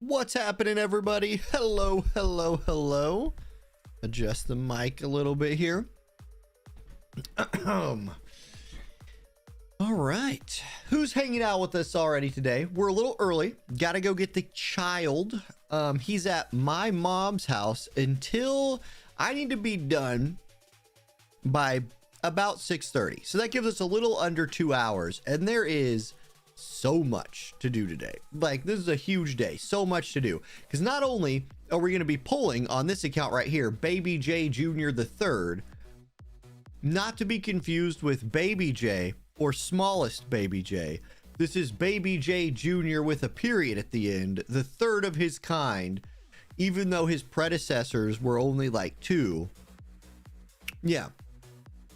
What's happening, everybody? Hello, hello, hello. Adjust the mic a little bit here. All right. Who's hanging out with us already today? We're a little early. Gotta go get the child. He's at my mom's house until I need to be done by about 6:30. So that gives us a little under 2 hours. And there is so much to do today. Like, this is a huge day. So much to do. Because not only are we going to be pulling on this account right here, Baby J Jr. the third, not to be confused with Baby J or smallest Baby J. This is Baby J Jr. with a period at the end, the third of his kind, even though his predecessors were only like 2. Yeah.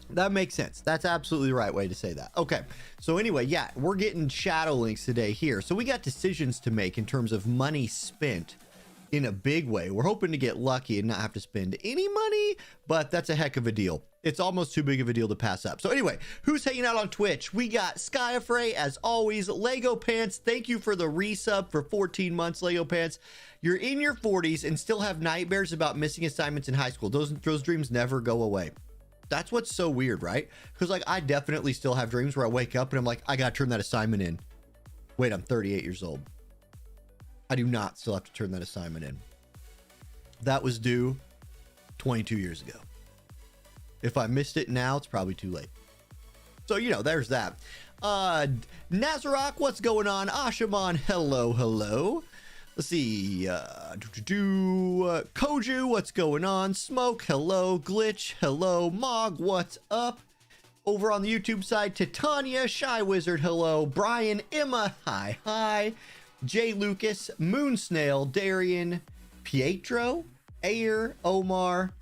That makes sense. That's absolutely the right way to say that. Okay. So anyway, yeah, we're getting shadow links today here. So we got decisions to make in terms of money spent in a big way. We're hoping to get lucky and not have to spend any money, but that's a heck of a deal. It's almost too big of a deal to pass up. So anyway, who's hanging out on Twitch? We got Skyafray, as always. Lego Pants, thank you for the resub for 14 months, Lego Pants. You're in your 40s and still have nightmares about missing assignments in high school. Those dreams never go away. That's what's so weird, right? Because like I definitely still have dreams where I wake up and I'm like, I gotta turn that assignment in. Wait, I'm 38 years old. I do not still have to turn that assignment in. That was due 22 years ago. If I missed it now, it's probably too late. So, you know, there's that. Nazarok, what's going on? Ashaman, hello, hello. Let's see, Koju, what's going on? Smoke, hello. Glitch, hello. Mog, what's up? Over on the YouTube side, Titania, Shy Wizard, hello. Brian, Emma, hi, hi. Jay Lucas, Moon Snail, Darian, Pietro, Ayer, Omar.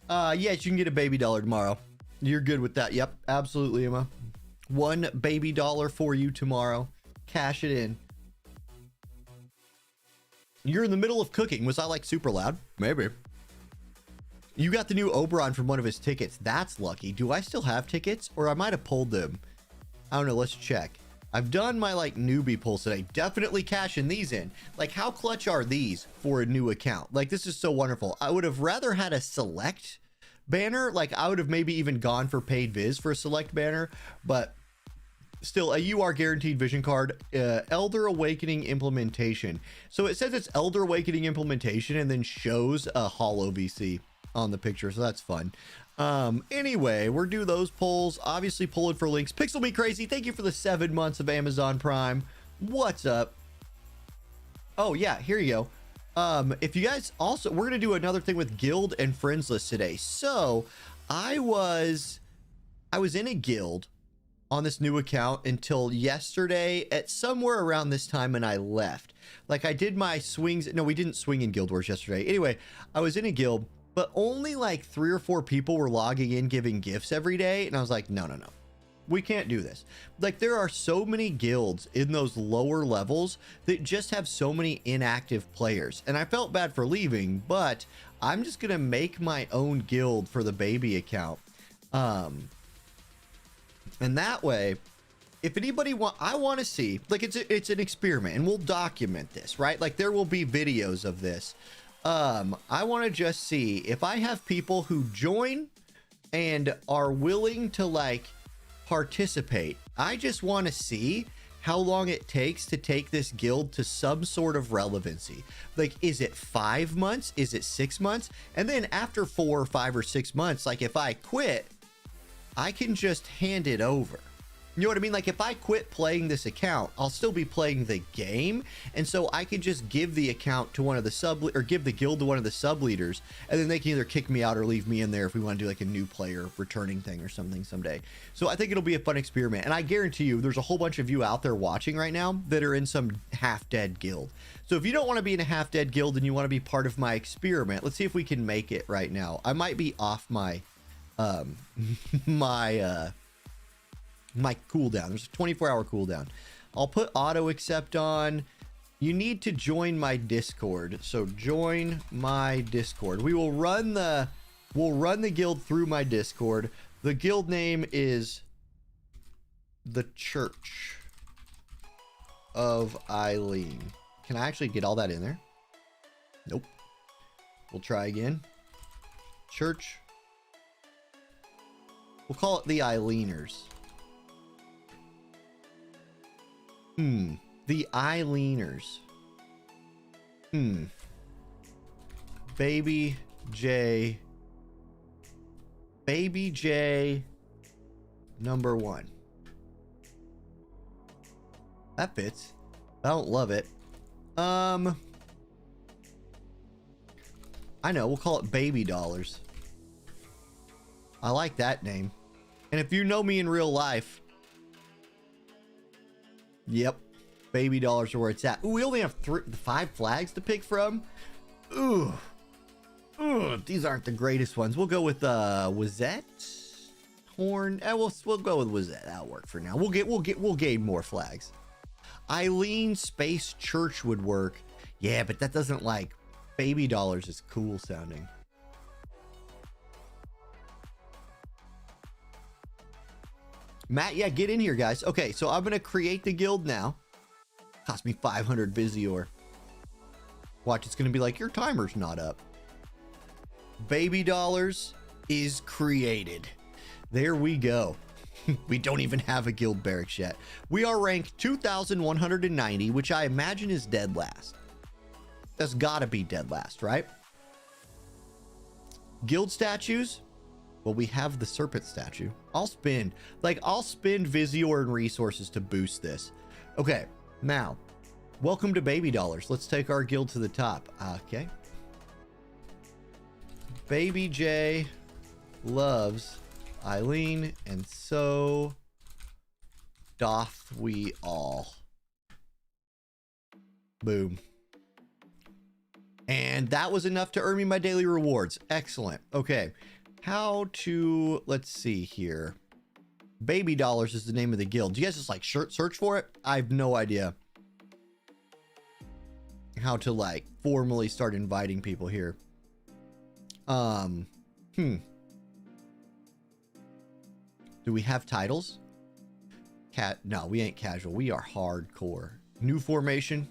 Yes, you can get a baby dollar tomorrow. You're good with that. Yep, absolutely, Emma. One baby dollar for you tomorrow. Cash it in. You're in the middle of cooking. Was I like super loud? Maybe. You got the new Oberon from one of his tickets. That's lucky. Do I still have tickets or I might have pulled them? I don't know. Let's check. I've done my like newbie pulls today. Definitely cashing these in. Like, how clutch are these for a new account? Like, this is so wonderful. I would have rather had a select banner. Like, I would have maybe even gone for paid viz for a select banner, but still, a UR guaranteed vision card. Elder Awakening implementation. So it says it's Elder Awakening implementation and then shows a holo VC on the picture. So that's fun. Anyway, we're do those polls. Obviously pulling for links. Pixel Me Crazy, thank you for the 7 months of Amazon Prime. What's up? Oh yeah, here you go. If you guys also, we're gonna do another thing with guild and friends list today. So I was in a guild on this new account until yesterday at somewhere around this time, and I left. Like, I did my swings. No, we didn't swing in Guild Wars yesterday. Anyway, I was in a guild, but only like 3 or 4 people were logging in giving gifts every day, and I was like, no, we can't do this. Like, there are so many guilds in those lower levels that just have so many inactive players, and I felt bad for leaving, but I'm just gonna make my own guild for the baby account. And that way, if anybody I want to see, like, it's an experiment, and we'll document this, right? Like, there will be videos of this. I want to just see if I have people who join and are willing to like participate. I just want to see how long it takes to take this guild to some sort of relevancy. Like, is it 5 months? Is it 6 months? And then after 4 or 5 or 6 months, like, if I quit, I can just hand it over. You know what I mean? Like, if I quit playing this account, I'll still be playing the game. And so I could just give the account to one of the or give the guild to one of the sub leaders. And then they can either kick me out or leave me in there if we want to do like a new player returning thing or something someday. So I think it'll be a fun experiment. And I guarantee you, there's a whole bunch of you out there watching right now that are in some half-dead guild. So if you don't want to be in a half-dead guild and you want to be part of my experiment, let's see if we can make it right now. I might be off my my cooldown. There's a 24-hour cooldown. I'll put auto accept on. You need to join my Discord. So join my Discord. We'll run the guild through my Discord. The guild name is the Church of Eileen. Can I actually get all that in there? Nope. We'll try again. Church. We'll call it the Eileeners. The Eileeners. Baby J. Baby J number 1. That fits. I don't love it. I know, we'll call it Baby Dollars. I like that name. And if you know me in real life, yep, Baby Dollars are where it's at. Ooh, we only have 5 flags to pick from. Ooh, these aren't the greatest ones. We'll go with Wazette, Horn. We'll go with Wazette. That'll work for now. We'll gain more flags. Eileen Space Church would work. Yeah, but that doesn't like. Baby Dollars is cool sounding. Matt, yeah, get in here, guys. Okay, so I'm gonna create the guild now. Cost me 500 Visior. Watch, it's gonna be like, your timer's not up. Baby Dollars is created. There we go. We don't even have a guild barracks yet. We are ranked 2,190, which I imagine is dead last. That's gotta be dead last, right? Guild statues. Well, we have the serpent statue. I'll spend Visior and resources to boost this. Okay, now, welcome to Baby Dollars. Let's take our guild to the top. Okay. Baby J loves Eileen, and so doth we all. Boom. And that was enough to earn me my daily rewards. Excellent. Okay. How to, let's see here. Baby Dollars is the name of the guild. Do you guys just like search for it? I have no idea how to like formally start inviting people here. Do we have titles? No, we ain't casual. We are hardcore. New formation.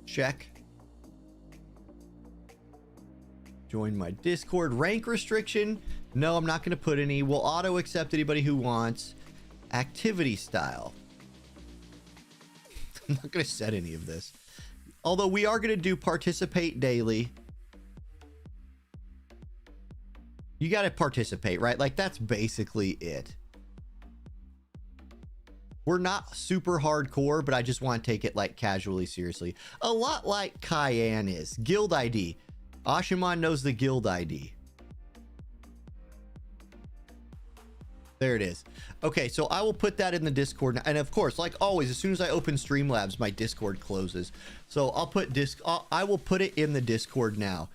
Check. Join my Discord. Rank restriction. No, I'm not going to put any. We'll auto accept anybody who wants. Activity style. I'm not going to set any of this. Although we are going to do participate daily. You got to participate, right? Like that's basically it. We're not super hardcore, but I just want to take it like casually seriously. A lot like Cayenne is. Guild ID. Ashiman knows the guild ID. There it is. Okay, so I will put that in the Discord. And of course, like always, as soon as I open Streamlabs, my Discord closes. So I'll put I will put it in the Discord now.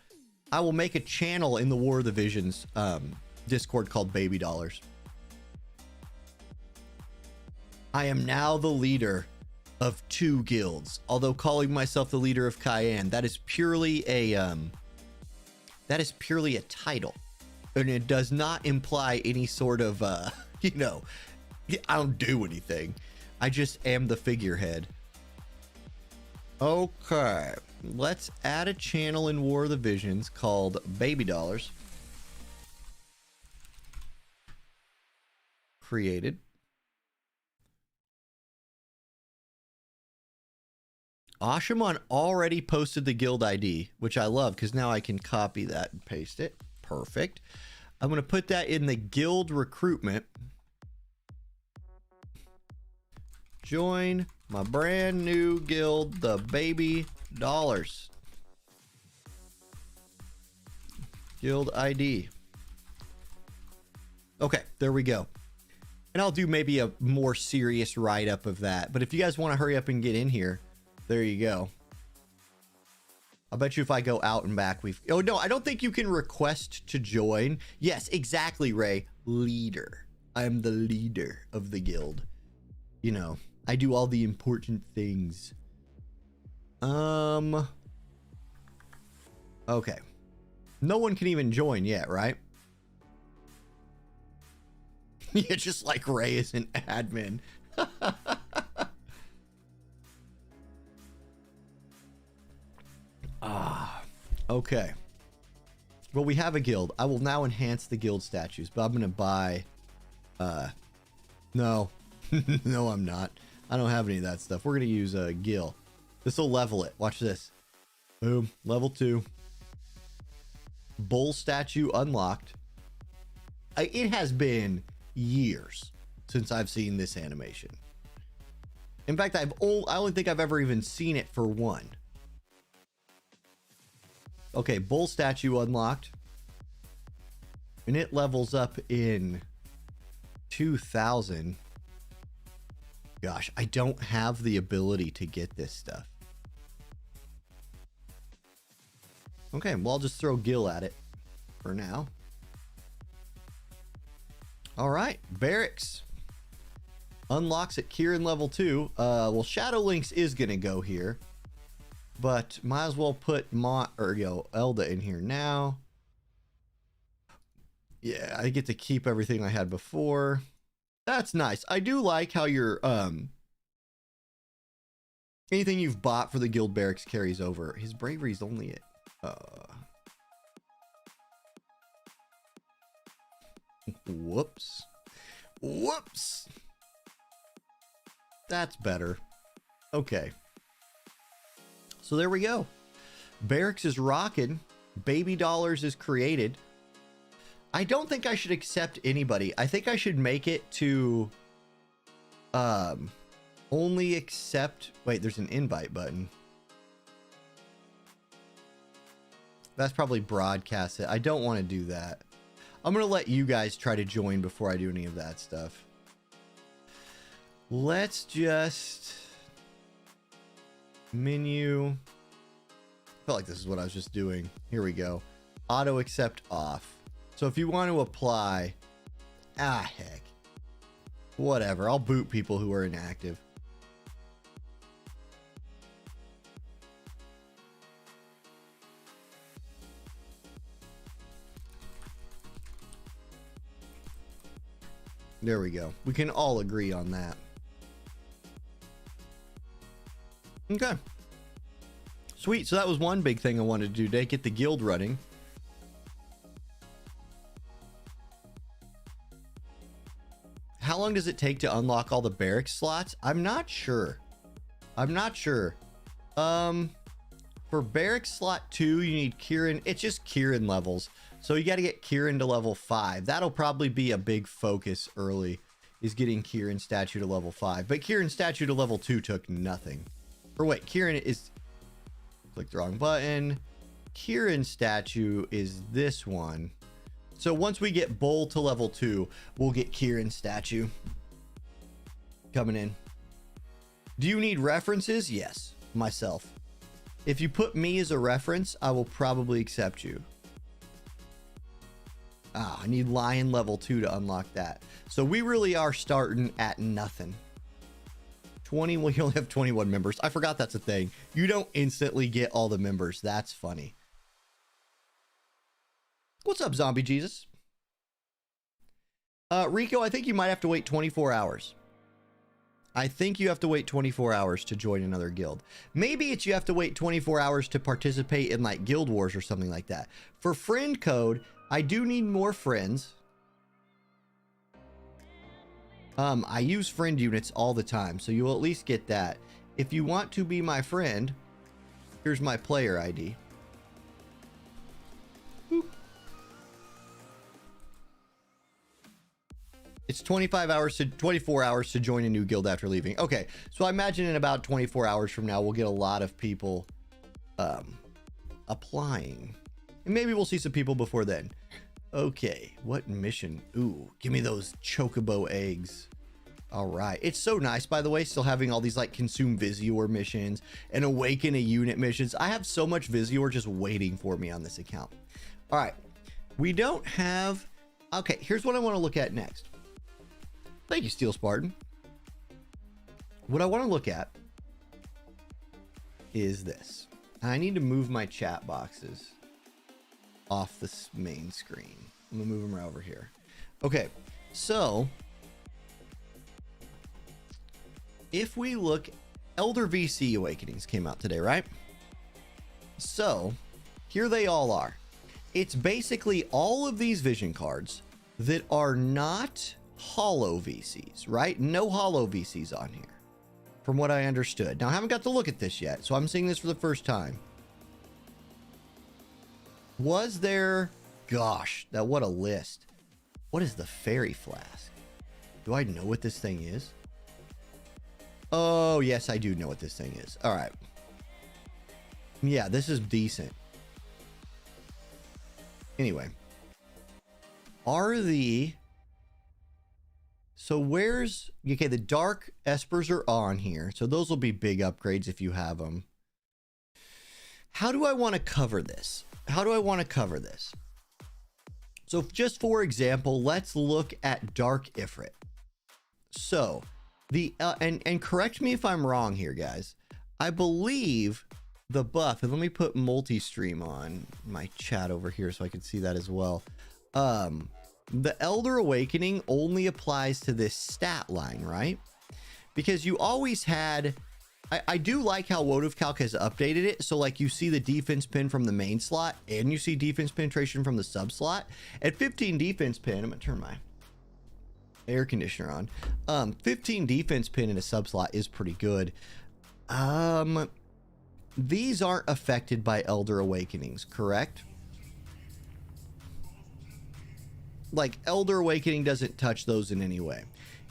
I will make a channel in the War of the Visions Discord called Baby Dollars. I am now the leader of 2 guilds, although calling myself the leader of Cayenne, that is purely a title, and it does not imply any sort of you know, I don't do anything. I just am the figurehead. Okay, let's add a channel in War of the Visions called Baby Dollars. Created. Ashiman already posted the guild ID, which I love because now I can copy that and paste it. Perfect. I'm going to put that in the guild recruitment. Join my brand new guild, the Baby Dollars. Guild ID. Okay, there we go. And I'll do maybe a more serious write-up of that. But if you guys want to hurry up and get in here, there you go. I'll bet you if I go out and back, oh no, I don't think you can request to join. Yes, exactly, Ray. Leader. I'm the leader of the guild. You know, I do all the important things. Okay. No one can even join yet, right? Yeah, just like Ray is an admin. Okay. Well, we have a guild. I will now enhance the guild statues, but I'm going to buy... No. No, I'm not. I don't have any of that stuff. We're going to use a Gil. This will level it. Watch this. Boom. Level 2. Bull statue unlocked. It has been years since I've seen this animation. In fact, I only think I've ever even seen it for one. Okay, bull statue unlocked. And it levels up in 2000. Gosh, I don't have the ability to get this stuff. Okay, well, I'll just throw Gil at it for now. All right, barracks. Unlocks at Kieran level 2. Well, Shadow Lynx is going to go here. But might as well put Elda in here now. Yeah, I get to keep everything I had before. That's nice. I do like how your anything you've bought for the guild barracks carries over. His bravery's only at whoops. Whoops. That's better. Okay. So there we go. Barracks is rocking. Baby dollars is created. I don't think I should accept anybody. I think I should make it to only accept... Wait, there's an invite button. That's probably broadcast it. I don't want to do that. I'm going to let you guys try to join before I do any of that stuff. Let's just... Menu. I felt like this is what I was just doing. Here we go. Auto accept off. So if you want to apply, heck, whatever. I'll boot people who are inactive. There we go. We can all agree on that. Okay. Sweet. So that was one big thing I wanted to do today. Get the guild running. How long does it take to unlock all the barracks slots? I'm not sure. I'm not sure. For barracks slot 2, you need Kieran. It's just Kieran levels. So you got to get Kieran to level 5. That'll probably be a big focus early, is getting Kieran statue to level 5. But Kieran statue to level 2 took nothing. Or wait, Kieran is... Click the wrong button. Kieran statue is this one. So once we get Bull to level 2, we'll get Kieran statue coming in. Do you need references? Yes, myself. If you put me as a reference, I will probably accept you. I need Lion level 2 to unlock that. So we really are starting at nothing. 20, well, you only have 21 members. I forgot that's a thing. You don't instantly get all the members. That's funny. What's up, Zombie Jesus? Rico, I think you might have to wait 24 hours. I think you have to wait 24 hours to join another guild. Maybe it's you have to wait 24 hours to participate in like Guild Wars or something like that. For friend code, I do need more friends. I use friend units all the time, so you'll at least get that. If you want to be my friend, here's my player ID. Boop. It's 24 hours to join a new guild after leaving. Okay, so I imagine in about 24 hours from now, we'll get a lot of people applying. And maybe we'll see some people before then. Okay, what mission? Ooh, give me those chocobo eggs. All right. It's so nice, by the way, still having all these like consume Visior missions and awaken a unit missions. I have so much Visior just waiting for me on this account. All right. We don't have... Okay, here's what I want to look at next. Thank you, Steel Spartan. What I want to look at is this. I need to move my chat boxes off this main screen. I'm gonna move them right over here. Okay, so if we look, Elder VC Awakenings came out today, right? So Here they all are. It's basically all of these vision cards that are not hollow VCs, right? No hollow VCs on here, from what I understood. Now, I haven't got to look at this yet, so I'm seeing this for the first time. Was there... Gosh, what a list. What is the fairy flask? Do I know what this thing is? Oh, yes, I do know what this thing is. All right. Yeah, this is decent. Anyway. So where's... Okay, the dark espers are on here. So those will be big upgrades if you have them. How do I want to cover this? So just for example, let's look at Dark Ifrit. So the and correct me if I'm wrong here, guys. I believe the buff, and let me put multi-stream on my chat over here so I can see that as well. The Elder Awakening only applies to this stat line, right? Because you always had... I do like how WoTV Calc has updated it. So like you see the defense pin from the main slot and you see defense penetration from the sub slot. At 15 defense pin, I'm gonna turn my air conditioner on. 15 defense pin in a sub slot is pretty good. These aren't affected by Elder Awakenings, correct? Like Elder Awakening doesn't touch those in any way.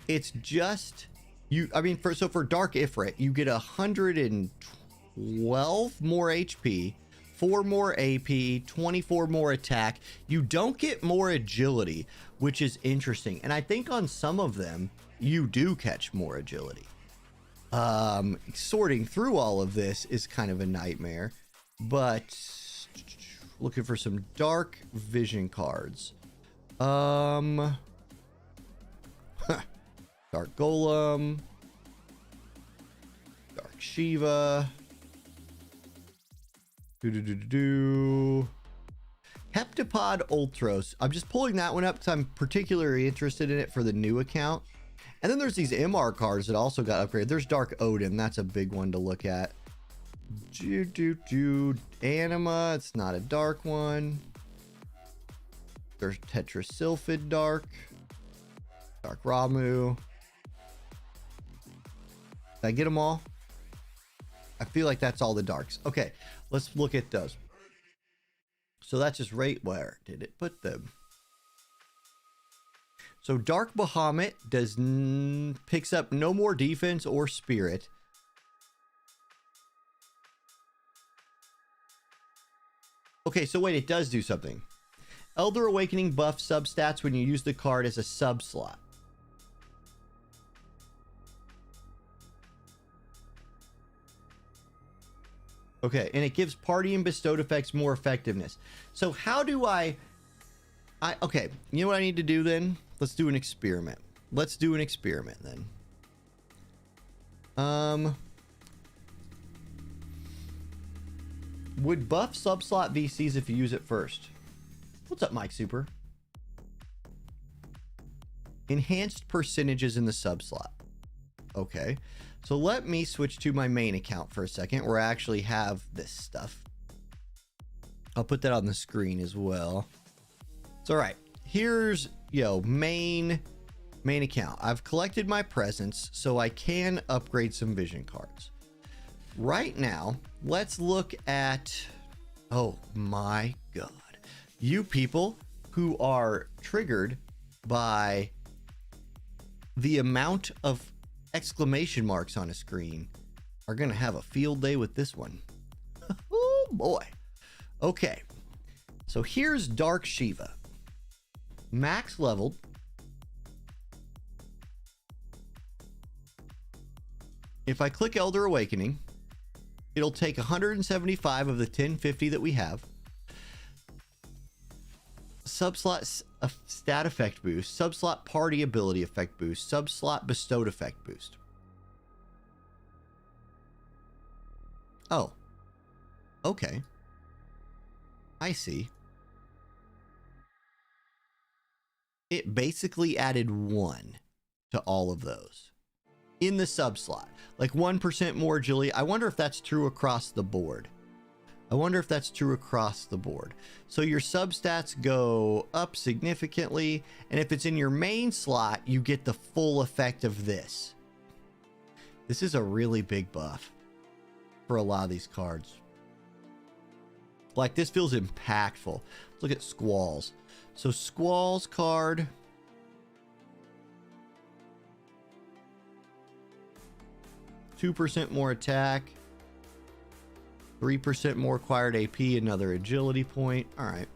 It's just... for Dark Ifrit, you get 112 more HP, 4 more AP, 24 more attack. You don't get more agility, which is interesting. And I think on some of them, you do catch more agility. Sorting through all of this is kind of a nightmare. But looking for some dark vision cards. Dark Golem, Dark Shiva, Heptapod Ultros. I'm just pulling that one up because I'm particularly interested in it for the new account. And then there's these MR cards that also got upgraded. There's Dark Odin. That's a big one to look at. Anima. It's not a dark one. There's Tetrasilphid Dark. Dark Ramu. Did I get them all? I feel like that's all the darks. Okay, let's look at those. So that's just right where did it put them? So Dark Bahamut picks up no more defense or spirit. Okay, so wait, it does do something. Elder Awakening buff substats when you use the card as a sub slot. Okay, and it gives party and bestowed effects more effectiveness. So how do okay, you know what I need to do then? Let's do an experiment. Let's do an experiment then. Would buff subslot VCs if you use it first? What's up, Mike Super? Enhanced percentages in the subslot. Okay. So let me switch to my main account for a second where I actually have this stuff. I'll put that on the screen as well. It's all right. Here's, main account. I've collected my presents so I can upgrade some vision cards. Right now, let's look at, oh my God. You people who are triggered by the amount of exclamation marks on a screen are going to have a field day with this one. Oh boy. Okay. So here's Dark Shiva. Max leveled. If I click Elder Awakening, it'll take 175 of the 1050 that we have. Subslot stat effect boost, subslot party ability effect boost, subslot bestowed effect boost. Oh. Okay. I see. It basically added 1 to all of those in the subslot. Like 1% more agility. I wonder if that's true across the board. I wonder if that's true across the board. So your substats go up significantly, and if it's in your main slot, you get the full effect of this. This is a really big buff for a lot of these cards. Like, this feels impactful. Look at Squalls. So Squalls card. (2% more attack, 3% more acquired AP, another agility point. All right.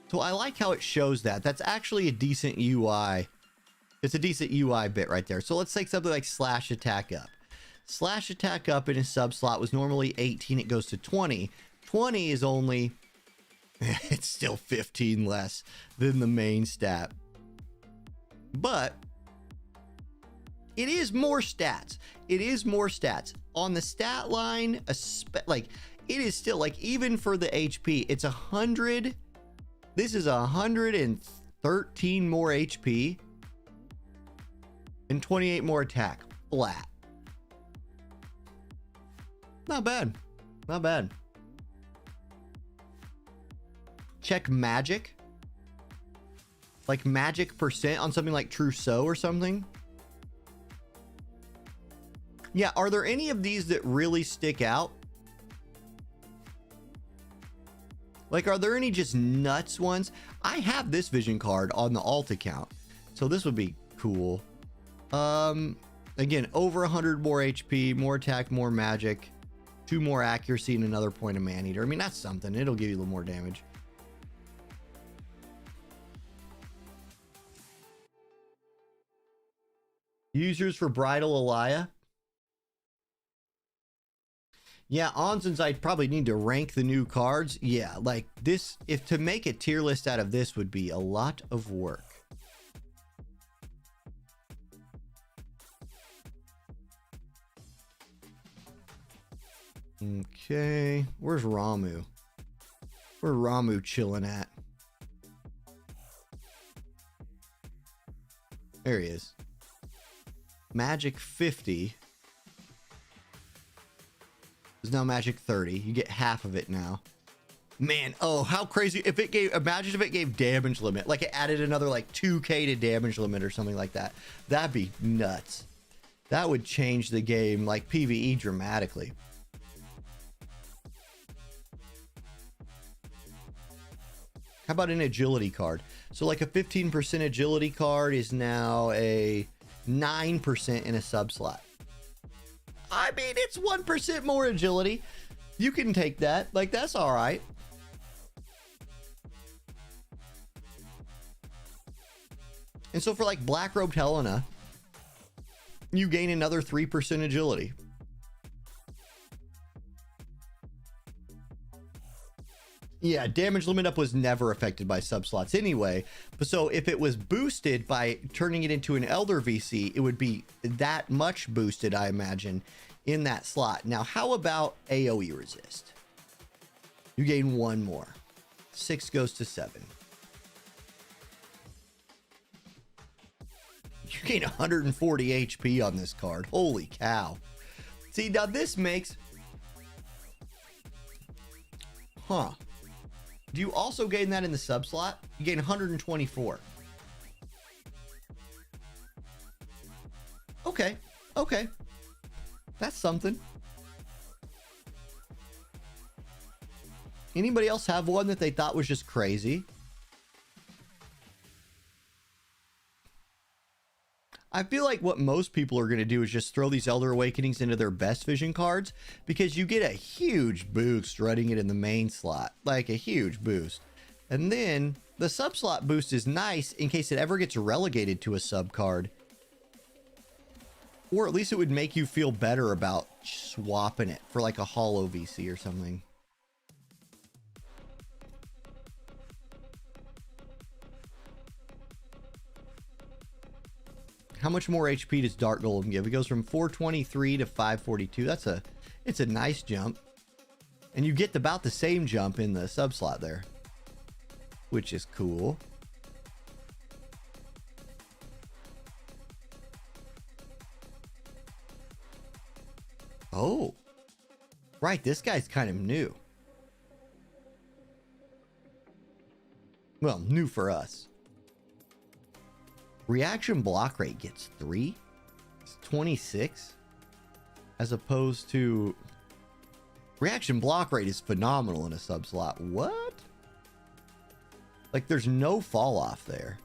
So I like how it shows that. That's actually a decent UI. It's a decent UI bit right there. So let's take something like Slash Attack Up. Slash Attack Up in a sub slot was normally 18. It goes to 20. 20 is only... it's still 15 less than the main stat. But it is more stats. It is more stats. On the stat line, like, it is still, like, even for the HP, it's 100. This is 113 more HP and 28 more attack. Flat. Not bad. Not bad. Check magic. Like magic percent on something like Trousseau or something. Yeah, are there any of these that really stick out? Like, are there any just nuts ones? I have this vision card on the alt account, so this would be cool. Again, over 100 more HP, more attack, more magic, 2 more accuracy, and another point of man-eater. I mean, that's something. It'll give you a little more damage. Users for Bridal Elia. Yeah, Onzens, I'd probably need to rank the new cards. Yeah, like this, if to make a tier list out of this would be a lot of work. Okay, where's Ramu? Where's Ramu chilling at? There he is. Magic 50 is now Magic 30. You get half of it now. Man, oh, how crazy. If it gave, imagine if it gave damage limit, like it added another like 2k to damage limit or something like that. That'd be nuts. That would change the game, like PvE, dramatically. How about an agility card? So like a 15% agility card is now a 9% in a sub slot. I mean, it's 1% more agility. You can take that. Like, that's all right. And so for like Black Robed Helena, you gain another 3% agility. Yeah, damage limit up was never affected by subslots anyway. But so if it was boosted by turning it into an Elder VC, it would be that much boosted, I imagine, in that slot. Now, how about AoE resist? You gain 1 more. 6 goes to 7. You gain 140 HP on this card. Holy cow. See, now this makes... Huh. Do you also gain that in the sub slot? You gain 124. Okay. Okay. That's something. Anybody else have one that they thought was just crazy? I feel like what most people are going to do is just throw these Elder Awakenings into their best vision cards, because you get a huge boost running it in the main slot, like a huge boost. And then the sub slot boost is nice in case it ever gets relegated to a sub card, or at least it would make you feel better about swapping it for like a holo VC or something. How much more HP does Dark Golem give? It goes from 423 to 542. It's a nice jump. And you get about the same jump in the sub slot there, which is cool. Oh, right. This guy's kind of new. Well, new for us. Reaction block rate gets 3. It's 26. As opposed to... Reaction block rate is phenomenal in a sub slot. What? Like, there's no fall off there.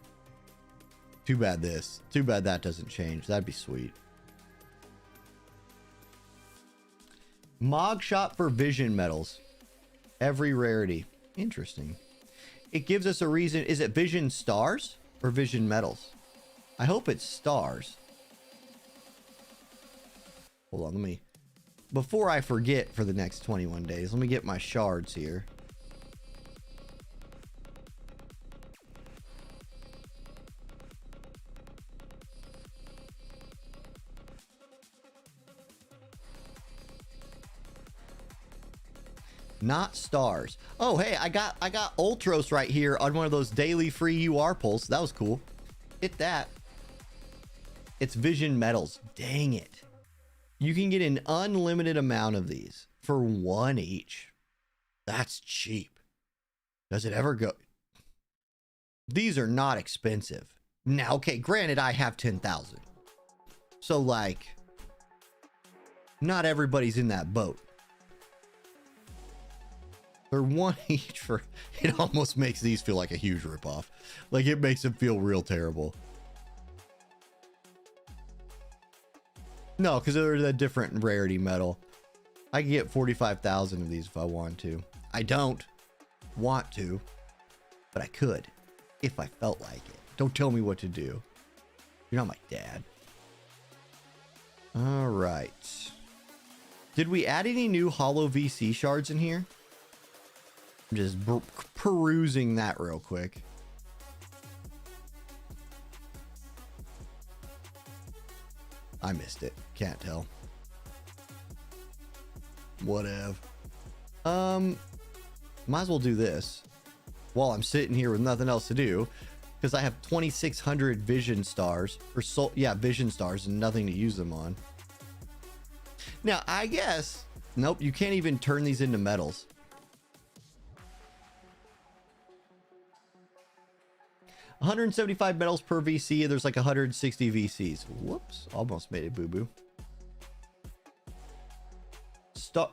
Too bad this. Too bad that doesn't change. That'd be sweet. Mog shop for vision medals. Every rarity. Interesting. It gives us a reason. Is it vision stars or vision medals? I hope it's stars. Hold on, let me... Before I forget for the next 21 days, let me get my shards here. Not stars. Oh, hey, I got Ultros right here on one of those daily free UR pulls. That was cool. Hit that. It's vision medals. Dang it. You can get an unlimited amount of these for 1 each. That's cheap. Does it ever go? These are not expensive. Now, okay, granted, I have 10,000. So, like, not everybody's in that boat. They're 1 each for... It almost makes these feel like a huge ripoff. Like, it makes them feel real terrible. No, because they're a different rarity metal. I can get 45,000 of these if I want to. I don't want to, but I could if I felt like it. Don't tell me what to do. You're not my dad. All right. Did we add any new hollow VC shards in here? I'm just perusing that real quick. I missed it. Can't tell. Whatever. Might as well do this while I'm sitting here with nothing else to do, because I have 2,600 vision stars, or vision stars, and nothing to use them on. Now, I guess, nope, you can't even turn these into metals. $175 metals per VC, and there's like 160 VCs. Whoops, almost made it boo-boo.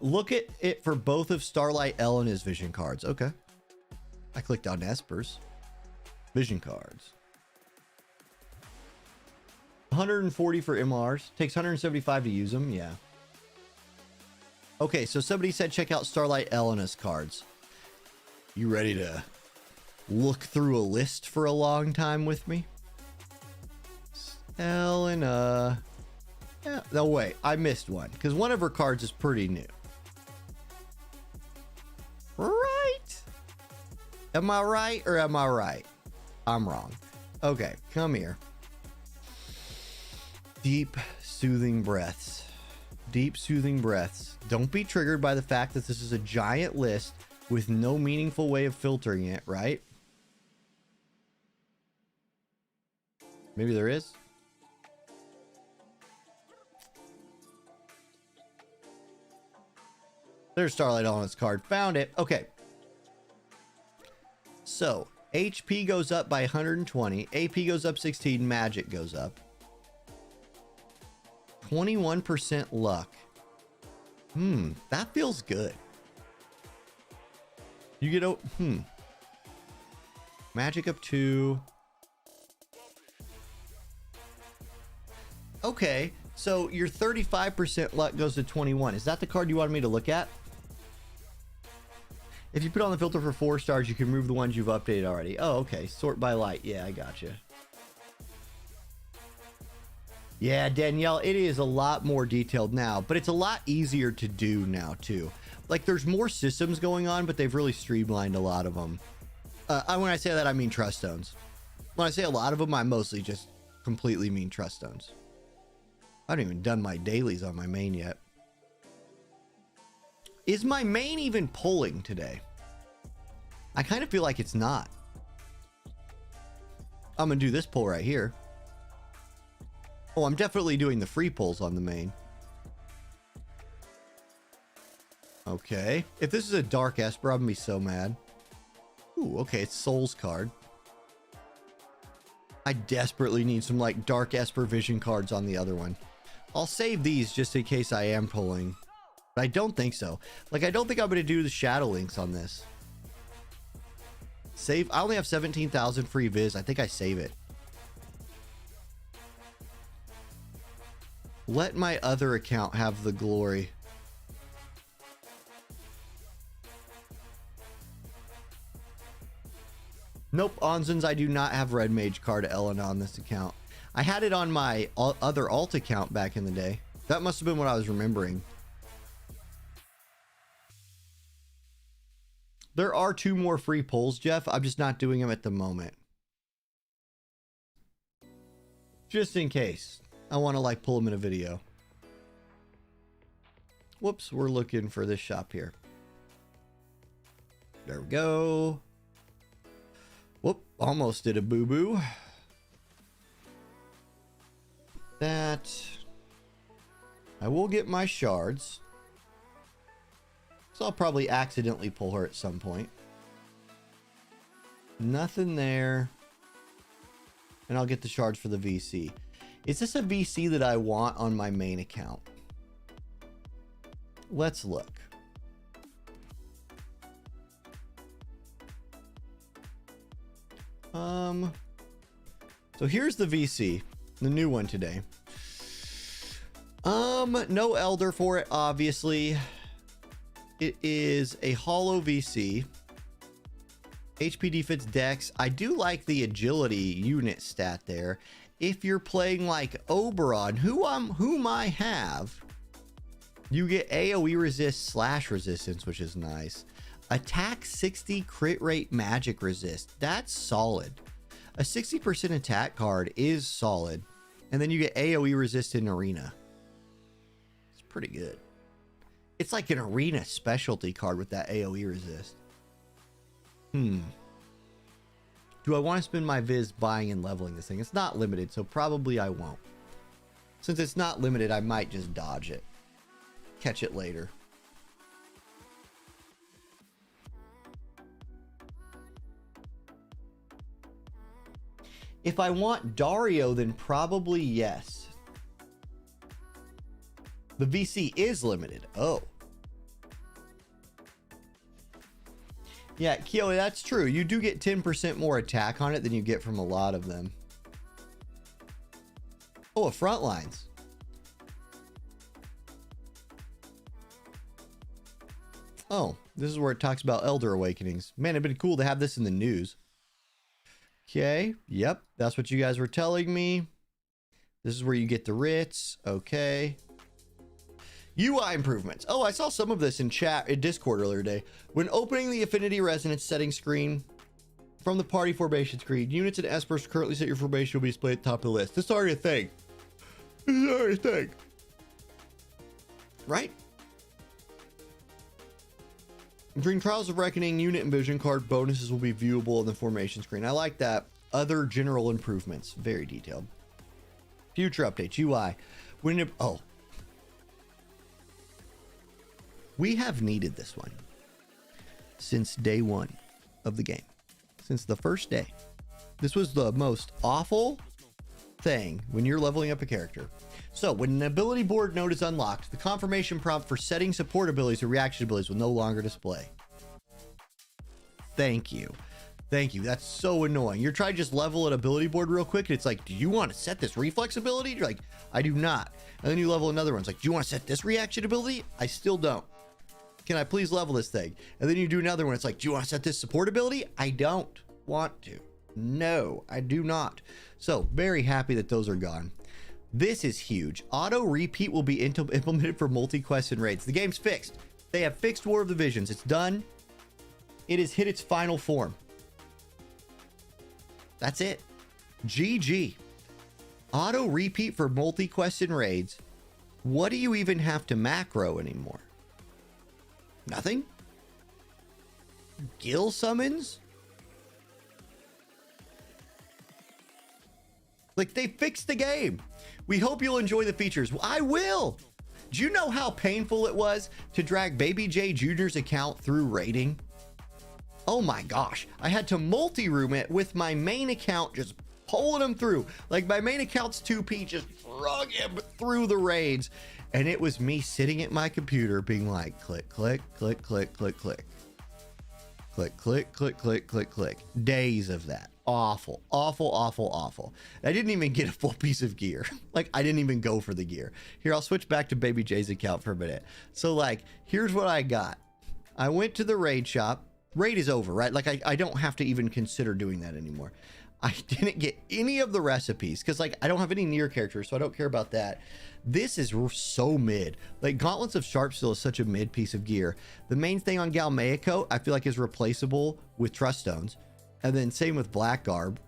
Look at it for both of Starlight L and his vision cards. Okay. I clicked on Esper's. Vision cards. 140 for MRs. Takes 175 to use them. Yeah. Okay, so somebody said check out Starlight L and his cards. You ready to look through a list for a long time with me? L and yeah, no, wait, I missed one because one of her cards is pretty new. Right? Am I right or am I right? I'm wrong. Okay, come here. Deep, soothing breaths. Deep, soothing breaths. Don't be triggered by the fact that this is a giant list with no meaningful way of filtering it, right? Maybe there is. There's Starlight on its card. Found it. Okay. So, HP goes up by 120. AP goes up 16. Magic goes up. 21% luck. That feels good. You get Magic up 2. Okay, so your 35% luck goes to 21. Is that the card you wanted me to look at? If you put on the filter for 4 stars, you can remove the ones you've updated already. Oh, okay. Sort by light. Yeah, I gotcha. Yeah, Danielle, it is a lot more detailed now, but it's a lot easier to do now, too. Like, there's more systems going on, but they've really streamlined a lot of them. When I say that, I mean trust stones. When I say a lot of them, I mostly just completely mean trust stones. I haven't even done my dailies on my main yet. Is my main even pulling today? I kind of feel like it's not. I'm going to do this pull right here. Oh, I'm definitely doing the free pulls on the main. Okay. If this is a Dark Esper, I'm gonna be so mad. Ooh, okay, it's Soul's card. I desperately need some like Dark Esper Vision cards on the other one. I'll save these just in case I am pulling. But I don't think so. Like, I don't think I'm gonna do the Shadow Links on this. Save. I only have 17,000 free viz. I think I save it. Let my other account have the glory. Nope, Onzins, I do not have Red Mage card Ellen on this account. I had it on my other alt account back in the day. That must have been what I was remembering. There are 2 more free pulls, Jeff. I'm just not doing them at the moment. Just in case. I want to like pull them in a video. Whoops, we're looking for this shop here. There we go. Whoop, almost did a boo-boo. That. I will get my shards. So I'll probably accidentally pull her at some point. Nothing there. And I'll get the shards for the VC. Is this a VC that I want on my main account? Let's look. So here's the VC, the new one today. No Elder for it, obviously. It is a hollow VC. HP defense dex. I do like the agility unit stat there. If you're playing like Oberon, whom I have, you get AoE resist / resistance, which is nice. Attack 60 crit rate magic resist. That's solid. A 60% attack card is solid. And then you get AoE resist in arena. It's pretty good. It's like an arena specialty card with that AoE resist. Do I want to spend my viz buying and leveling this thing? It's not limited, so probably I won't. Since it's not limited, I might just dodge it. Catch it later. If I want Dario, then probably yes. The VC is limited. Oh. Yeah, Kyo, that's true. You do get 10% more attack on it than you get from a lot of them. Oh, a Frontlines. Oh, this is where it talks about Elder Awakenings. Man, it'd been cool to have this in the news. Okay, yep, that's what you guys were telling me. This is where you get the writs. Okay. UI improvements. Oh, I saw some of this in chat in Discord earlier today. When opening the Affinity Resonance settings screen from the party formation screen, units and espers currently set your formation will be displayed at the top of the list. This is already a thing. This is already a thing. Right? During Trials of Reckoning, unit and vision card bonuses will be viewable in the formation screen. I like that. Other general improvements. Very detailed. Future updates. UI. Oh. We have needed this one since day one of the game. Since the first day. This was the most awful thing when you're leveling up a character. So when an ability board node is unlocked, the confirmation prompt for setting support abilities or reaction abilities will no longer display. Thank you. Thank you. That's so annoying. You're trying to just level an ability board real quick, and it's like, do you want to set this reflex ability? You're like, I do not. And then you level another one. It's like, do you want to set this reaction ability? I still don't. Can I please level this thing? And then you do another one. It's like, do you want to set this support ability? I don't want to. No, I do not. So very happy that those are gone. This is huge. Auto repeat will be implemented for multi-quest and raids. The game's fixed. They have fixed War of the Visions. It's done. It has hit its final form. That's it. GG. Auto repeat for multi-quest and raids. What do you even have to macro anymore? Nothing? Guild summons? Like, they fixed the game. We hope you'll enjoy the features. I will. Do you know how painful it was to drag Baby J Jr.'s account through raiding? Oh my gosh, I had to multi-room it with my main account, just pulling him through. Like my main account's 2P, just drug him through the raids. And it was me sitting at my computer being like, click, click, click, click, click, click. Click, click, click, click, click, click. Days of that. Awful, awful, awful, awful. I didn't even get a full piece of gear. Like, I didn't even go for the gear. Here, I'll switch back to Baby J's account for a minute. So, like, here's what I got. I went to the raid shop. Raid is over, right? Like, I don't have to even consider doing that anymore. I didn't get any of the recipes because, like, I don't have any near characters, so I don't care about that. This is so mid. Like, Gauntlets of Sharpsteel is such a mid piece of gear. The main thing on Galmaico, I feel like, is replaceable with Trust Stones. And then same with Black Garb.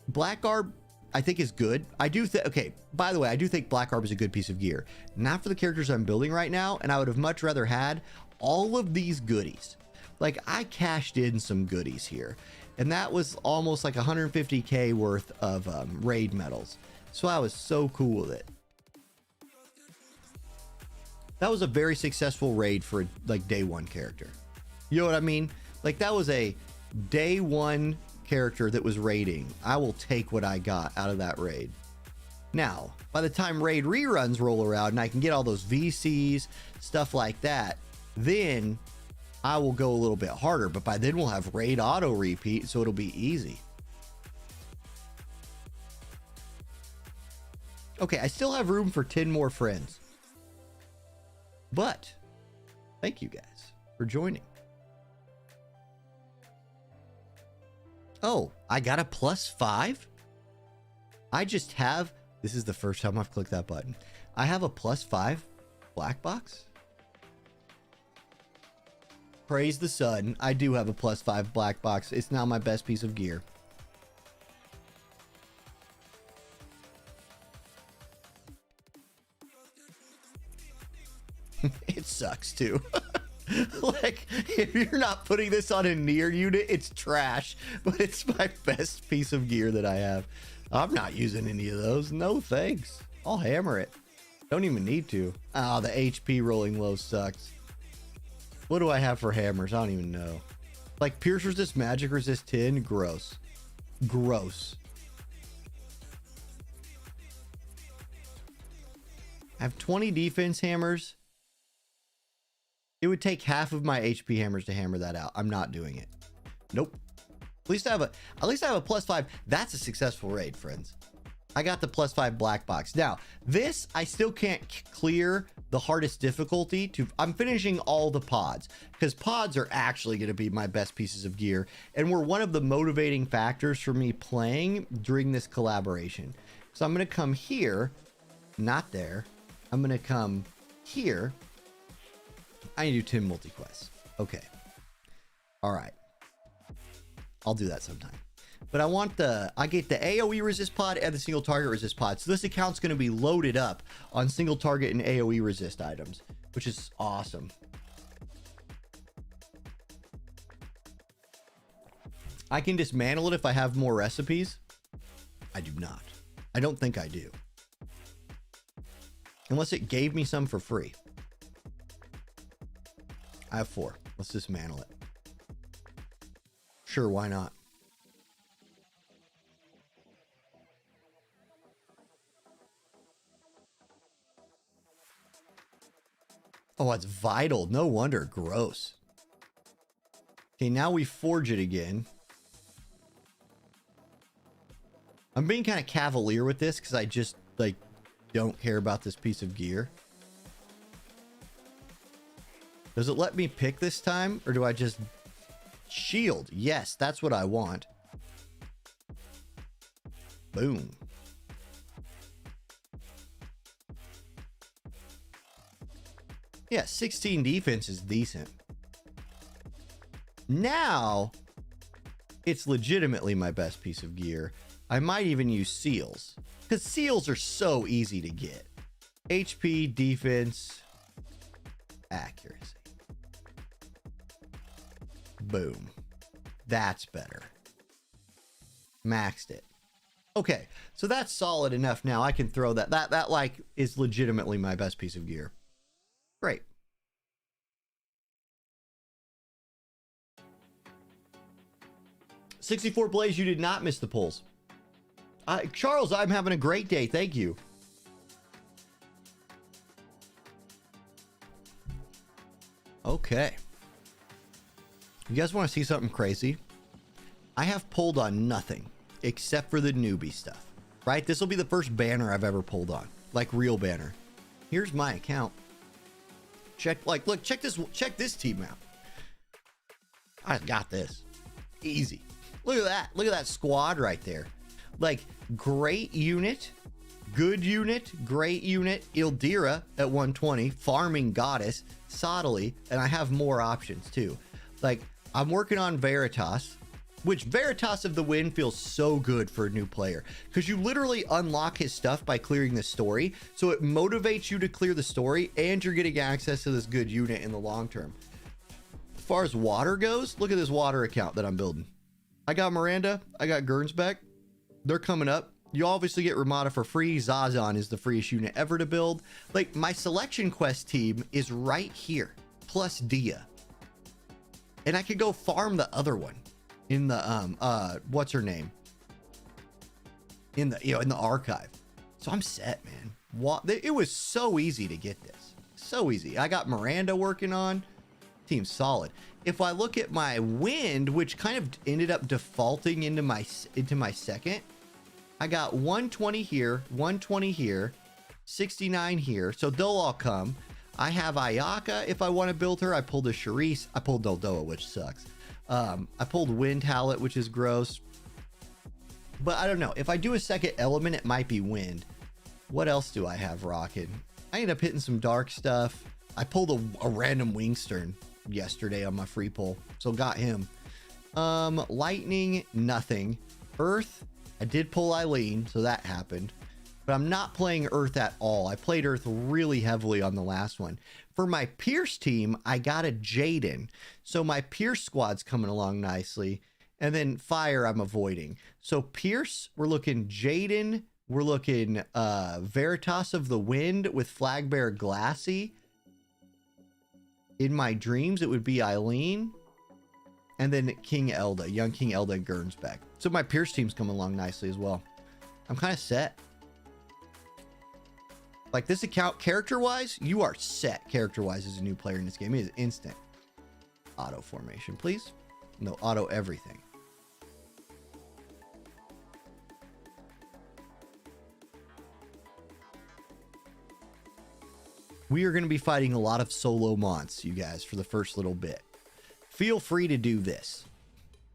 Black Garb, I think, is good. I do think, okay, by the way, I do think Black Garb is a good piece of gear. Not for the characters I'm building right now, and I would have much rather had all of these goodies. Like, I cashed in some goodies here, and that was almost like 150k worth of raid medals. So I was so cool with it. That was a very successful raid for like day one character. You know what I mean? Like, that was a day one character that was raiding. I will take what I got out of that raid. Now, by the time raid reruns roll around and I can get all those VCs, stuff like that, then I will go a little bit harder. But by then we'll have raid auto repeat, so it'll be easy. Okay, I still have room for 10 more friends. But thank you guys for joining. Oh, I got a +5? I just have, this is the first time I've clicked that button. I have a +5 black box. Praise the sun. I do have a +5 black box. It's now my best piece of gear. It sucks too. Like, if you're not putting this on a near unit, it's trash, but it's my best piece of gear that I have. I'm not using any of those. No thanks. I'll hammer it. Don't even need to. Oh, the HP rolling low sucks. What do I have for hammers? I don't even know. Like, pierce resist, magic resist 10. Gross. Gross. I have 20 defense hammers. It would take half of my HP hammers to hammer that out. I'm not doing it. Nope. At least I have a +5. That's a successful raid, friends. I got the +5 black box. Now, this, I still can't clear the hardest difficulty to. I'm finishing all the pods because pods are actually going to be my best pieces of gear and were one of the motivating factors for me playing during this collaboration. So I'm going to come here, not there. I'm going to come here. I need to do 10 multi-quests. Okay. All right. I'll do that sometime. But I get the AoE resist pod and the single target resist pod. So this account's going to be loaded up on single target and AoE resist items, which is awesome. I can dismantle it if I have more recipes. I do not. I don't think I do. Unless it gave me some for free. I have 4. Let's dismantle it. Sure, why not? Oh, it's vital. No wonder. Gross. Okay, now we forge it again. I'm being kind of cavalier with this because I just, like, don't care about this piece of gear. Does it let me pick this time, or do I just shield? Yes, that's what I want. Boom. Yeah, 16 defense is decent. Now, it's legitimately my best piece of gear. I might even use seals, because seals are so easy to get. HP, defense, accuracy. Boom. That's better. Maxed it. Okay, so that's solid enough now. I can throw that. That like is legitimately my best piece of gear. Great. '64 Blaze, you did not miss the polls. Charles, I'm having a great day. Thank you. Okay. You guys want to see something crazy? I have pulled on nothing except for the newbie stuff, right? This will be the first banner I've ever pulled on, like real banner. Here's my account. Check, like, look, check this team out. I got this. Easy. Look at that. Look at that squad right there. Like, great unit, good unit, great unit, Ildira at 120, farming goddess, Sottily, and I have more options too. Like, I'm working on Veritas, which Veritas of the Wind feels so good for a new player because you literally unlock his stuff by clearing the story. So it motivates you to clear the story and you're getting access to this good unit in the long term. As far as water goes, look at this water account that I'm building. I got Miranda, I got Gernsback. They're coming up. You obviously get Ramada for free. Zazan is the freest unit ever to build. Like, my selection quest team is right here, plus Dia. And I could go farm the other one in the, what's her name? In the, in the archive. So I'm set, man. It was so easy to get this. So easy. I got Miranda working on. Team's solid. If I look at my wind, which kind of ended up defaulting into my second, I got 120 here, 120 here, 69 here. So they'll all come. I have Ayaka if I want to build her. I pulled a Charisse. I pulled Doldoa, which sucks. I pulled Wind Howlet, which is gross. But I don't know. If I do a second element, it might be Wind. What else do I have rocking? I ended up hitting some dark stuff. I pulled a random Wingstern yesterday on my free pull. So got him. Lightning, nothing. Earth, I did pull Eileen, so that happened. But I'm not playing Earth at all. I played Earth really heavily on the last one. For my Pierce team, I got a Jaden. So my Pierce squad's coming along nicely. And then Fire, I'm avoiding. So Pierce, we're looking Jaden. We're looking Veritas of the Wind with Flagbearer Glassy. In my dreams, it would be Eileen. And then King Elda, young King Elda and Gernsback. So my Pierce team's coming along nicely as well. I'm kind of set. Like, this account, character-wise, you are set character-wise as a new player in this game. It is instant. Auto formation, please. No, auto everything. We are going to be fighting a lot of solo mons, you guys, for the first little bit. Feel free to do this.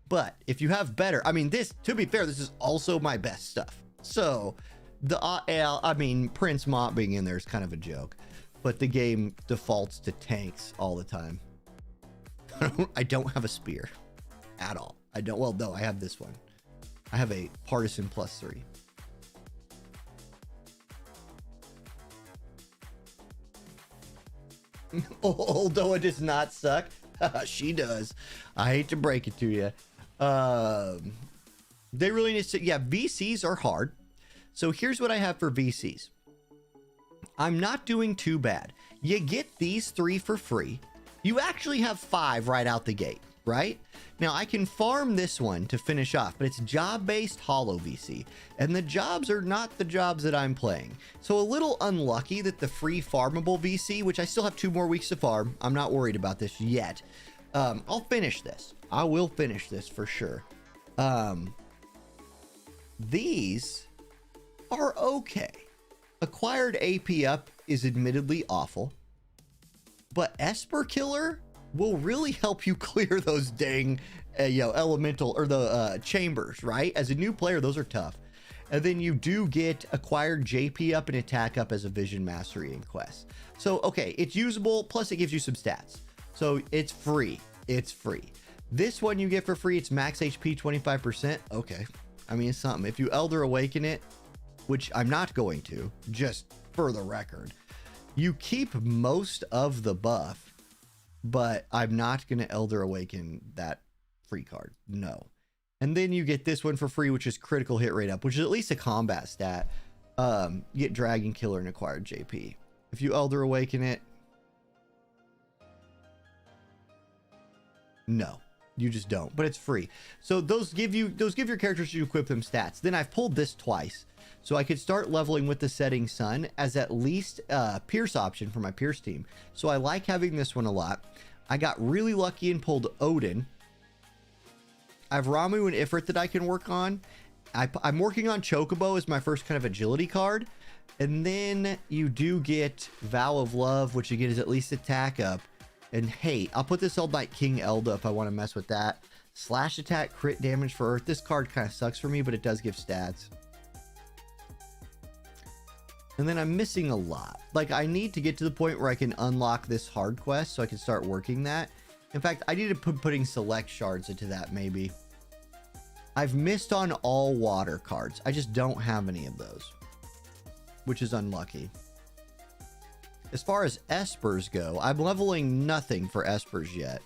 But if you have better, I mean, this, to be fair, this is also my best stuff. So, I mean, Prince Mont being in there is kind of a joke. But the game defaults to tanks all the time. I don't have a spear at all. I don't, well, no, I have this one. I have a partisan +3. Although it does not suck. She does. I hate to break it to you. They really need to, yeah, VCs are hard. So here's what I have for VCs. I'm not doing too bad. You get these 3 for free. You actually have 5 right out the gate, right? Now I can farm this one to finish off, but it's job-based holo VC. And the jobs are not the jobs that I'm playing. So a little unlucky that the free farmable VC, which I still have 2 more weeks to farm. I'm not worried about this yet. I'll finish this. I will finish this for sure. These are okay. Acquired AP up is admittedly awful, but Esper Killer will really help you clear those dang, elemental or the chambers, right? As a new player, those are tough. And then you do get acquired JP up and attack up as a vision mastery in quest. So, okay, it's usable, plus it gives you some stats. So it's free. It's free. This one you get for free, it's max HP 25%. Okay. I mean, it's something. If you Elder Awaken it, which I'm not going to, just for the record, you keep most of the buff, but I'm not going to Elder Awaken that free card. No. And then you get this one for free, which is critical hit rate up, which is at least a combat stat. You get Dragon Killer and acquired JP. If you Elder Awaken it, no, you just don't, but it's free. So those give your characters to equip them stats. Then I've pulled this twice, so I could start leveling with the Setting Sun as at least a Pierce option for my Pierce team. So I like having this one a lot. I got really lucky and pulled Odin. I have Ramu and Ifrit that I can work on. I'm working on Chocobo as my first kind of agility card. And then you do get Vow of Love, which again is at least attack up. And hey, I'll put this Old Knight King Elda if I want to mess with that. Slash attack, crit damage for Earth. This card kind of sucks for me, but it does give stats. And then I'm missing a lot. Like, I need to get to the point where I can unlock this hard quest so I can start working that. In fact, I need to putting select shards into that maybe. I've missed on all water cards. I just don't have any of those, which is unlucky. As far as Espers go, I'm leveling nothing for Espers yet,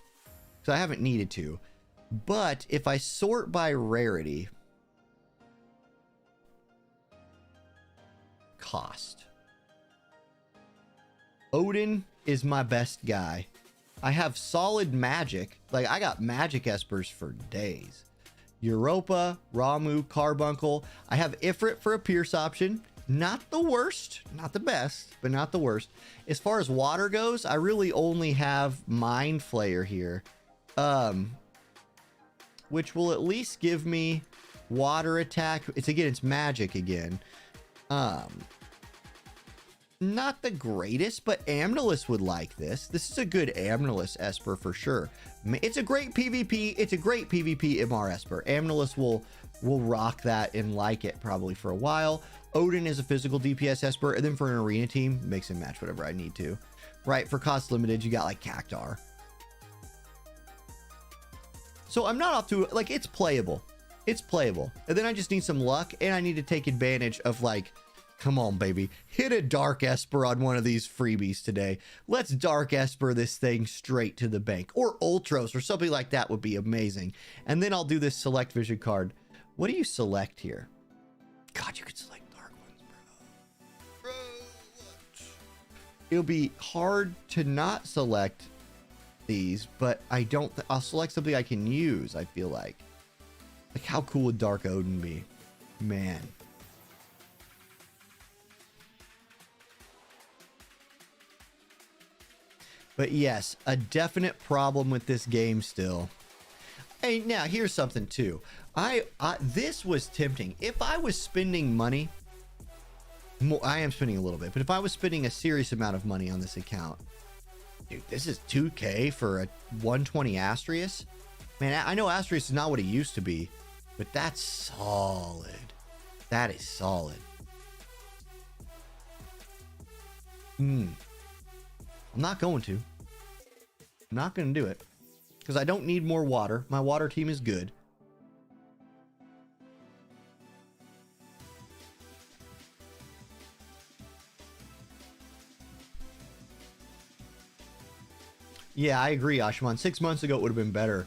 because I haven't needed to. But if I sort by rarity, cost, Odin is my best guy. I have solid magic. Like, I got magic Espers for days. Europa, Ramu, Carbuncle. I have Ifrit for a Pierce option. Not the worst, not the best, but not the worst. As far as water goes, I really only have Mind Flayer here, which will at least give me water attack. It's magic again. Not the greatest, but Amnilus would like this. This is a good Amnilus Esper for sure. It's a great PvP. It's a great PvP MR Esper. Amnilus will rock that and like it probably for a while. Odin is a physical DPS Esper, and then for an arena team, mix and match whatever I need to. Right, for cost limited, you got like Cactar. So I'm not off to, like, it's playable. It's playable. And then I just need some luck, and I need to take advantage of, like, come on, baby. Hit a Dark Esper on one of these freebies today. Let's Dark Esper this thing straight to the bank. Or Ultros or something like that would be amazing. And then I'll do this Select Vision card. What do you select here? God, you could select dark ones, bro. It'll be hard to not select these, but I'll select something I can use, I feel like. Like, how cool would Dark Odin be? Man. But yes, a definite problem with this game still. Hey, now here's something too. This was tempting. If I was spending money, I am spending a little bit, but if I was spending a serious amount of money on this account, dude, this is 2K for a 120 Astrius. Man, I know Astrius is not what it used to be, but that's solid. That is solid. I'm not going to. I'm not going to do it. Because I don't need more water. My water team is good. Yeah, I agree, Ashman. 6 months ago, it would have been better.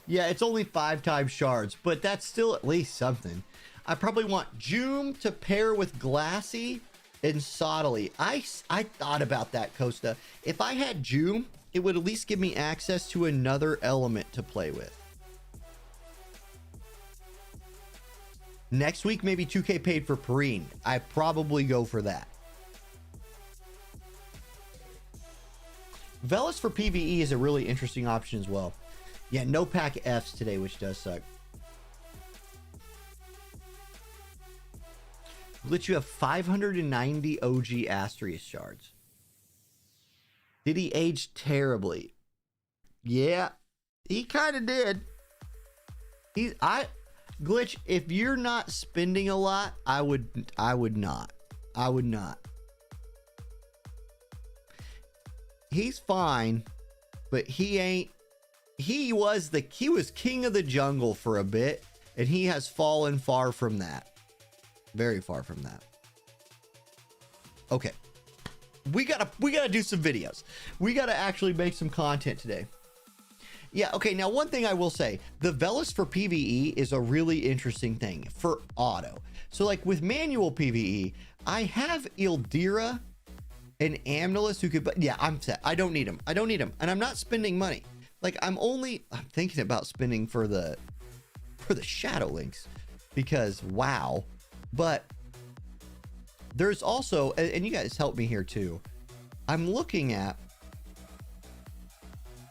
Yeah, it's only 5 times shards, but that's still at least something. I probably want Joom to pair with Glassy and Sottily. I thought about that, Costa. If I had Joom, it would at least give me access to another element to play with. Next week, maybe 2K paid for Perrine. I probably go for that. Velis for PvE is a really interesting option as well. Yeah, no pack Fs today, which does suck. Glitch, you have 590 OG Astrius shards. Did he age terribly? Yeah, he kind of did. Glitch, if you're not spending a lot, I would not. I would not. He's fine, but he ain't. He was king of the jungle for a bit, and he has fallen far from that. Very far from that. Okay. We gotta do some videos. We gotta actually make some content today. Yeah, okay, now one thing I will say, the Velis for PvE is a really interesting thing for auto. So like with manual PvE, I have Ildira and Amnilus who could, but yeah, I'm set. I don't need them. I don't need them. And I'm not spending money. Like I'm thinking about spending for the Shadow Links because wow. But there's also, and you guys help me here too. I'm looking at,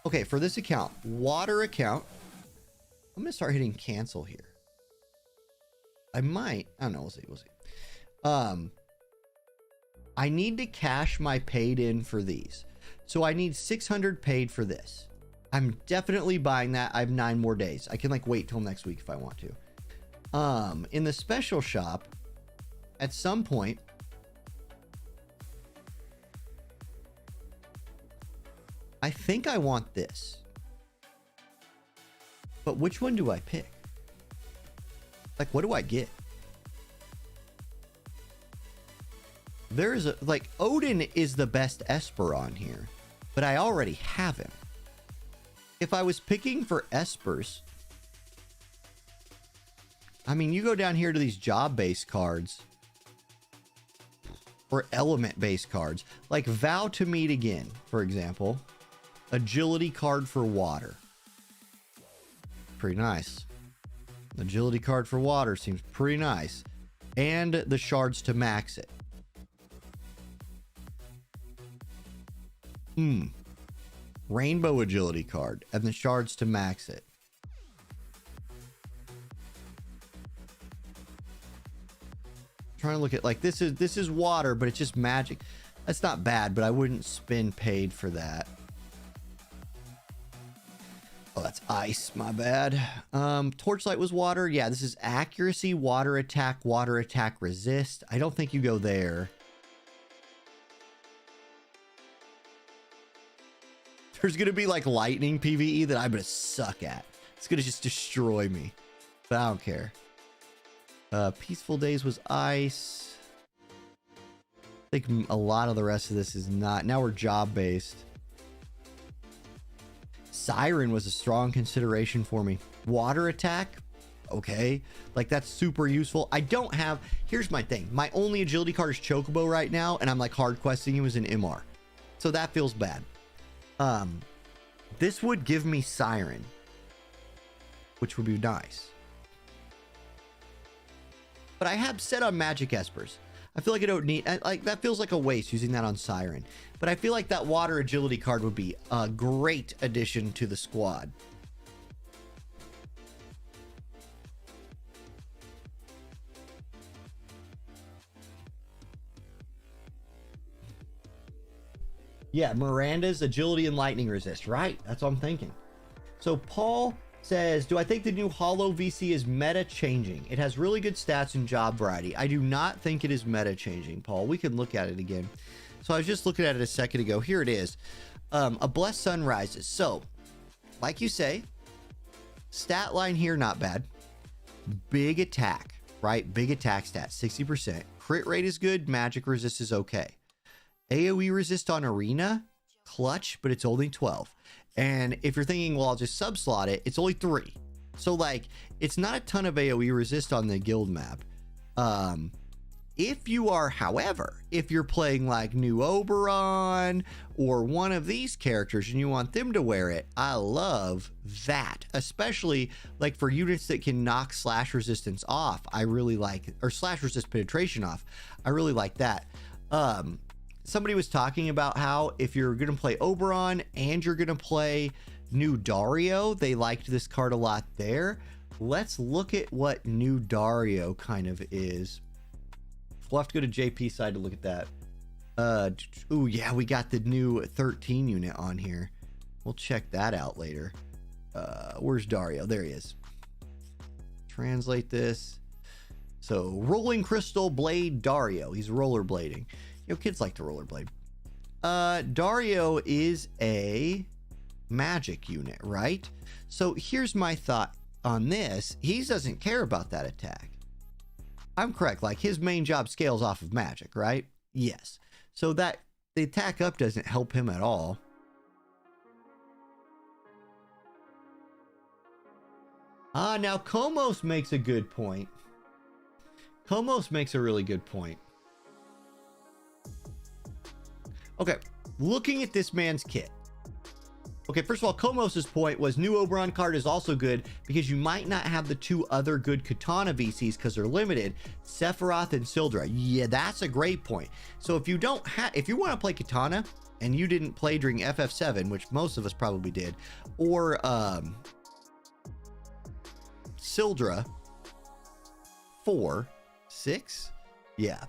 okay, for this account, water account, I'm going to start hitting cancel here. I don't know. We'll see. I need to cash my paid in for these. So I need 600 paid for this. I'm definitely buying that. I have 9 more days. I can like wait till next week if I want to. In the special shop, at some point, I think I want this. But which one do I pick? Like, what do I get? There's a, like, Odin is the best Esper on here, but I already have him. If I was picking for Espers, I mean, you go down here to these job-based cards or element-based cards, like Vow to Meet Again, for example, agility card for water. Pretty nice. Agility card for water seems pretty nice. And the shards to max it. Rainbow agility card and the shards to max it. Trying to look at like this is water, but it's just magic. That's not bad, but I wouldn't spend paid for that. Oh, that's ice. My bad. Torchlight was water. Yeah, this is accuracy, water attack, resist. I don't think you go there. There's going to be like lightning PvE that I'm going to suck at. It's going to just destroy me. But I don't care. Peaceful Days was ice. I think a lot of the rest of this is not. Now we're job based. Siren was a strong consideration for me. Water attack. Okay. Like that's super useful. I don't have, here's my thing. My only agility card is Chocobo right now. And I'm like hard questing him as an MR. So that feels bad. This would give me Siren, which would be nice. But I have set on Magic Espers. I feel like I don't need, like that feels like a waste using that on Siren. But I feel like that water agility card would be a great addition to the squad. Yeah, Miranda's agility and lightning resist. Right, that's what I'm thinking. So Paul says, do I think the new Holo VC is meta changing? It has really good stats and job variety. I do not think it is meta changing, Paul. We can look at it again. So I was just looking at it a second ago. Here it is. A Blessed Sun rises. So, like you say, stat line here, not bad. Big attack, right? Big attack stat, 60%. Crit rate is good. Magic resist is okay. AoE resist on Arena, clutch, but it's only 12. And if you're thinking, well, I'll just sub-slot it, it's only 3. So, like, it's not a ton of AoE resist on the guild map. If you are, however, if you're playing, like, New Oberon or one of these characters and you want them to wear it, I love that. Especially, like, for units that can knock slash resistance off, I really like, or slash resist penetration off, I really like that. Somebody was talking about how if you're going to play Oberon and you're going to play New Dario, they liked this card a lot there. Let's look at what New Dario kind of is. We'll have to go to JP's side to look at that. Oh yeah, we got the new 13 unit on here. We'll check that out later. Where's Dario? There he is. Translate this. So, Rolling Crystal Blade Dario. He's rollerblading. You know, kids like to rollerblade. Dario is a magic unit, right? So here's my thought on this. He doesn't care about that attack. I'm correct. Like his main job scales off of magic, right? Yes. So that the attack up doesn't help him at all. Now Komos makes a good point. Komos makes a really good point. Okay, looking at this man's kit. Okay, first of all, Komos's point was new Oberon card is also good because you might not have the two other good Katana VCs because they're limited, Sephiroth and Sildra. Yeah, that's a great point. So if you don't have, if you want to play Katana and you didn't play during FF7, which most of us probably did, or Sildra 4, 6, yeah.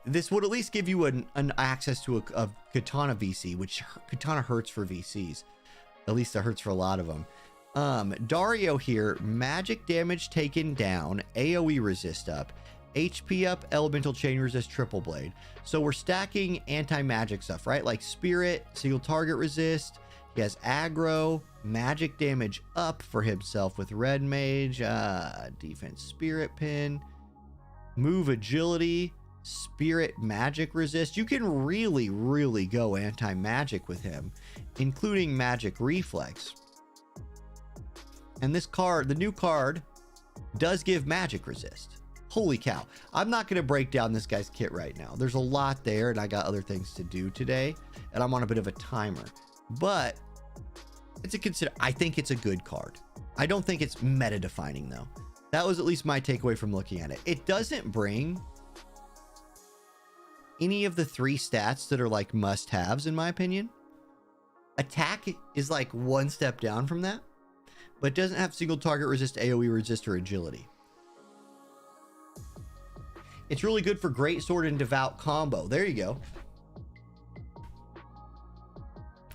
This would at least give you an access to a Katana VC, which Katana hurts for VCs. At least it hurts for a lot of them. Dario here, magic damage taken down, AoE resist up, HP up, elemental chain resist, triple blade. So we're stacking anti-magic stuff, right? Like spirit, single target resist. He has aggro, magic damage up for himself with red mage, defense spirit pin, move agility, spirit magic resist. You can really go anti-magic with him, including magic reflex. And this card, the new card, does give magic resist. Holy cow. I'm not going to break down this guy's kit right now. There's a lot there and I got other things to do today and I'm on a bit of a timer, but it's I think it's a good card. I don't think it's meta defining though. That was at least my takeaway from looking at it. It doesn't bring any of the 3 stats that are like must-haves in my opinion. Attack is like one step down from that, but it doesn't have single target resist, AoE resist, or agility. It's really good for greatsword and devout combo. There you go.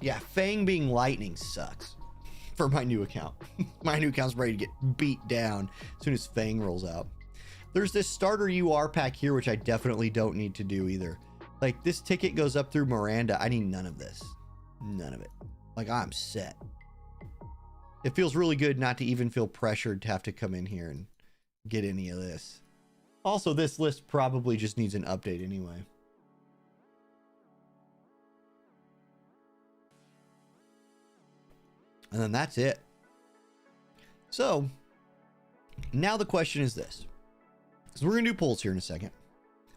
Yeah, Fang being lightning sucks for my new account. My new account's ready to get beat down as soon as Fang rolls out. There's this starter UR pack here, which I definitely don't need to do either. Like, this ticket goes up through Miranda. I need none of this. None of it. Like, I'm set. It feels really good not to even feel pressured to have to come in here and get any of this. Also, this list probably just needs an update anyway. And then that's it. So, now the question is this. So we're going to do polls here in a second.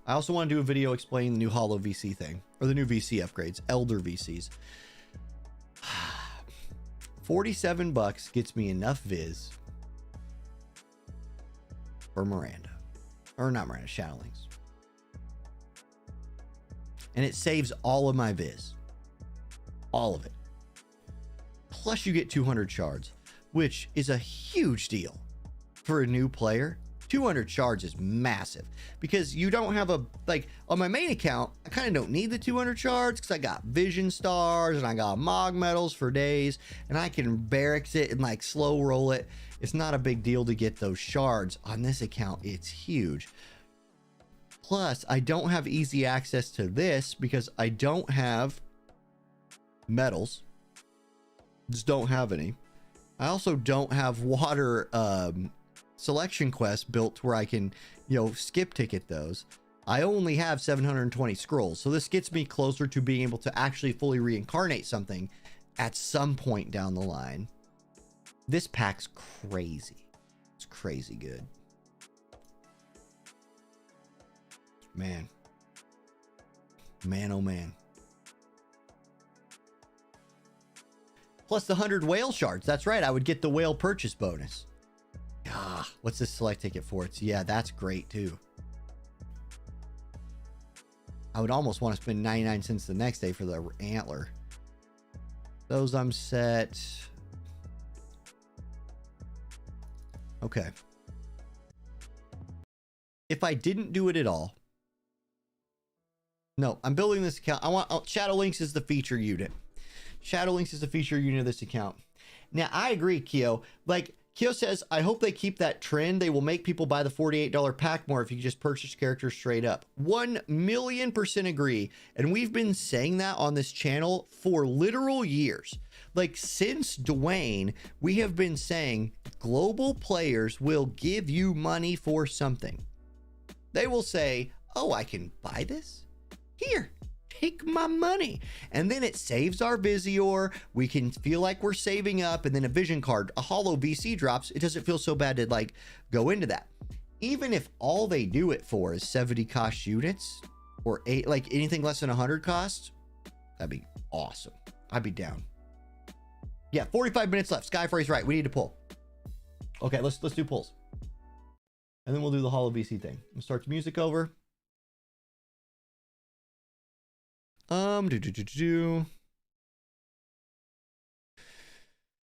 I also want to do a video explaining the new Holo VC thing, or the new VC upgrades, Elder VCs. $47 gets me enough Viz for Miranda. Or not Miranda, Shadowlings. And it saves all of my Viz. All of it. Plus you get 200 shards, which is a huge deal for a new player. 200 shards is massive because you don't have a, like on my main account, I kind of don't need the 200 shards because I got vision stars and I got mog medals for days and I can barracks it and like slow roll it. It's not a big deal to get those shards. On this account, it's huge. Plus, I don't have easy access to this because I don't have medals. Just don't have any. I also don't have water selection quests built to where I can, you know, skip ticket those. I only have 720 scrolls, so this gets me closer to being able to actually fully reincarnate something at some point down the line. This pack's crazy. It's crazy good. Man. Man, oh man. Plus the 100 whale shards. That's right. I would get the whale purchase bonus. Ah, what's this select ticket for? It's, yeah, that's great too. I would almost want to spend 99 cents the next day for the antler. Those I'm set. Okay. If I didn't do it at all. No, I'm building this account. I want Shadowlinks is the feature unit. Shadowlinks is the feature unit of this account. Now, I agree, Kyo. Like, Kyo says, I hope they keep that trend. They will make people buy the $48 pack more if you just purchase characters straight up. 1,000,000% agree. And we've been saying that on this channel for literal years. Like, since Dwayne, we have been saying global players will give you money for something. They will say, oh, I can buy this? Here, take my money. And then it saves our Visior. We can feel like we're saving up, and then a vision card, a holo VC drops. It doesn't feel so bad to like go into that. Even if all they do it for is 70 cost units or like anything less than 100 costs, that'd be awesome. I'd be down. Yeah, 45 minutes left. Skyfray's right. We need to pull. Okay, let's do pulls. And then we'll do the holo VC thing. We'll start the music over.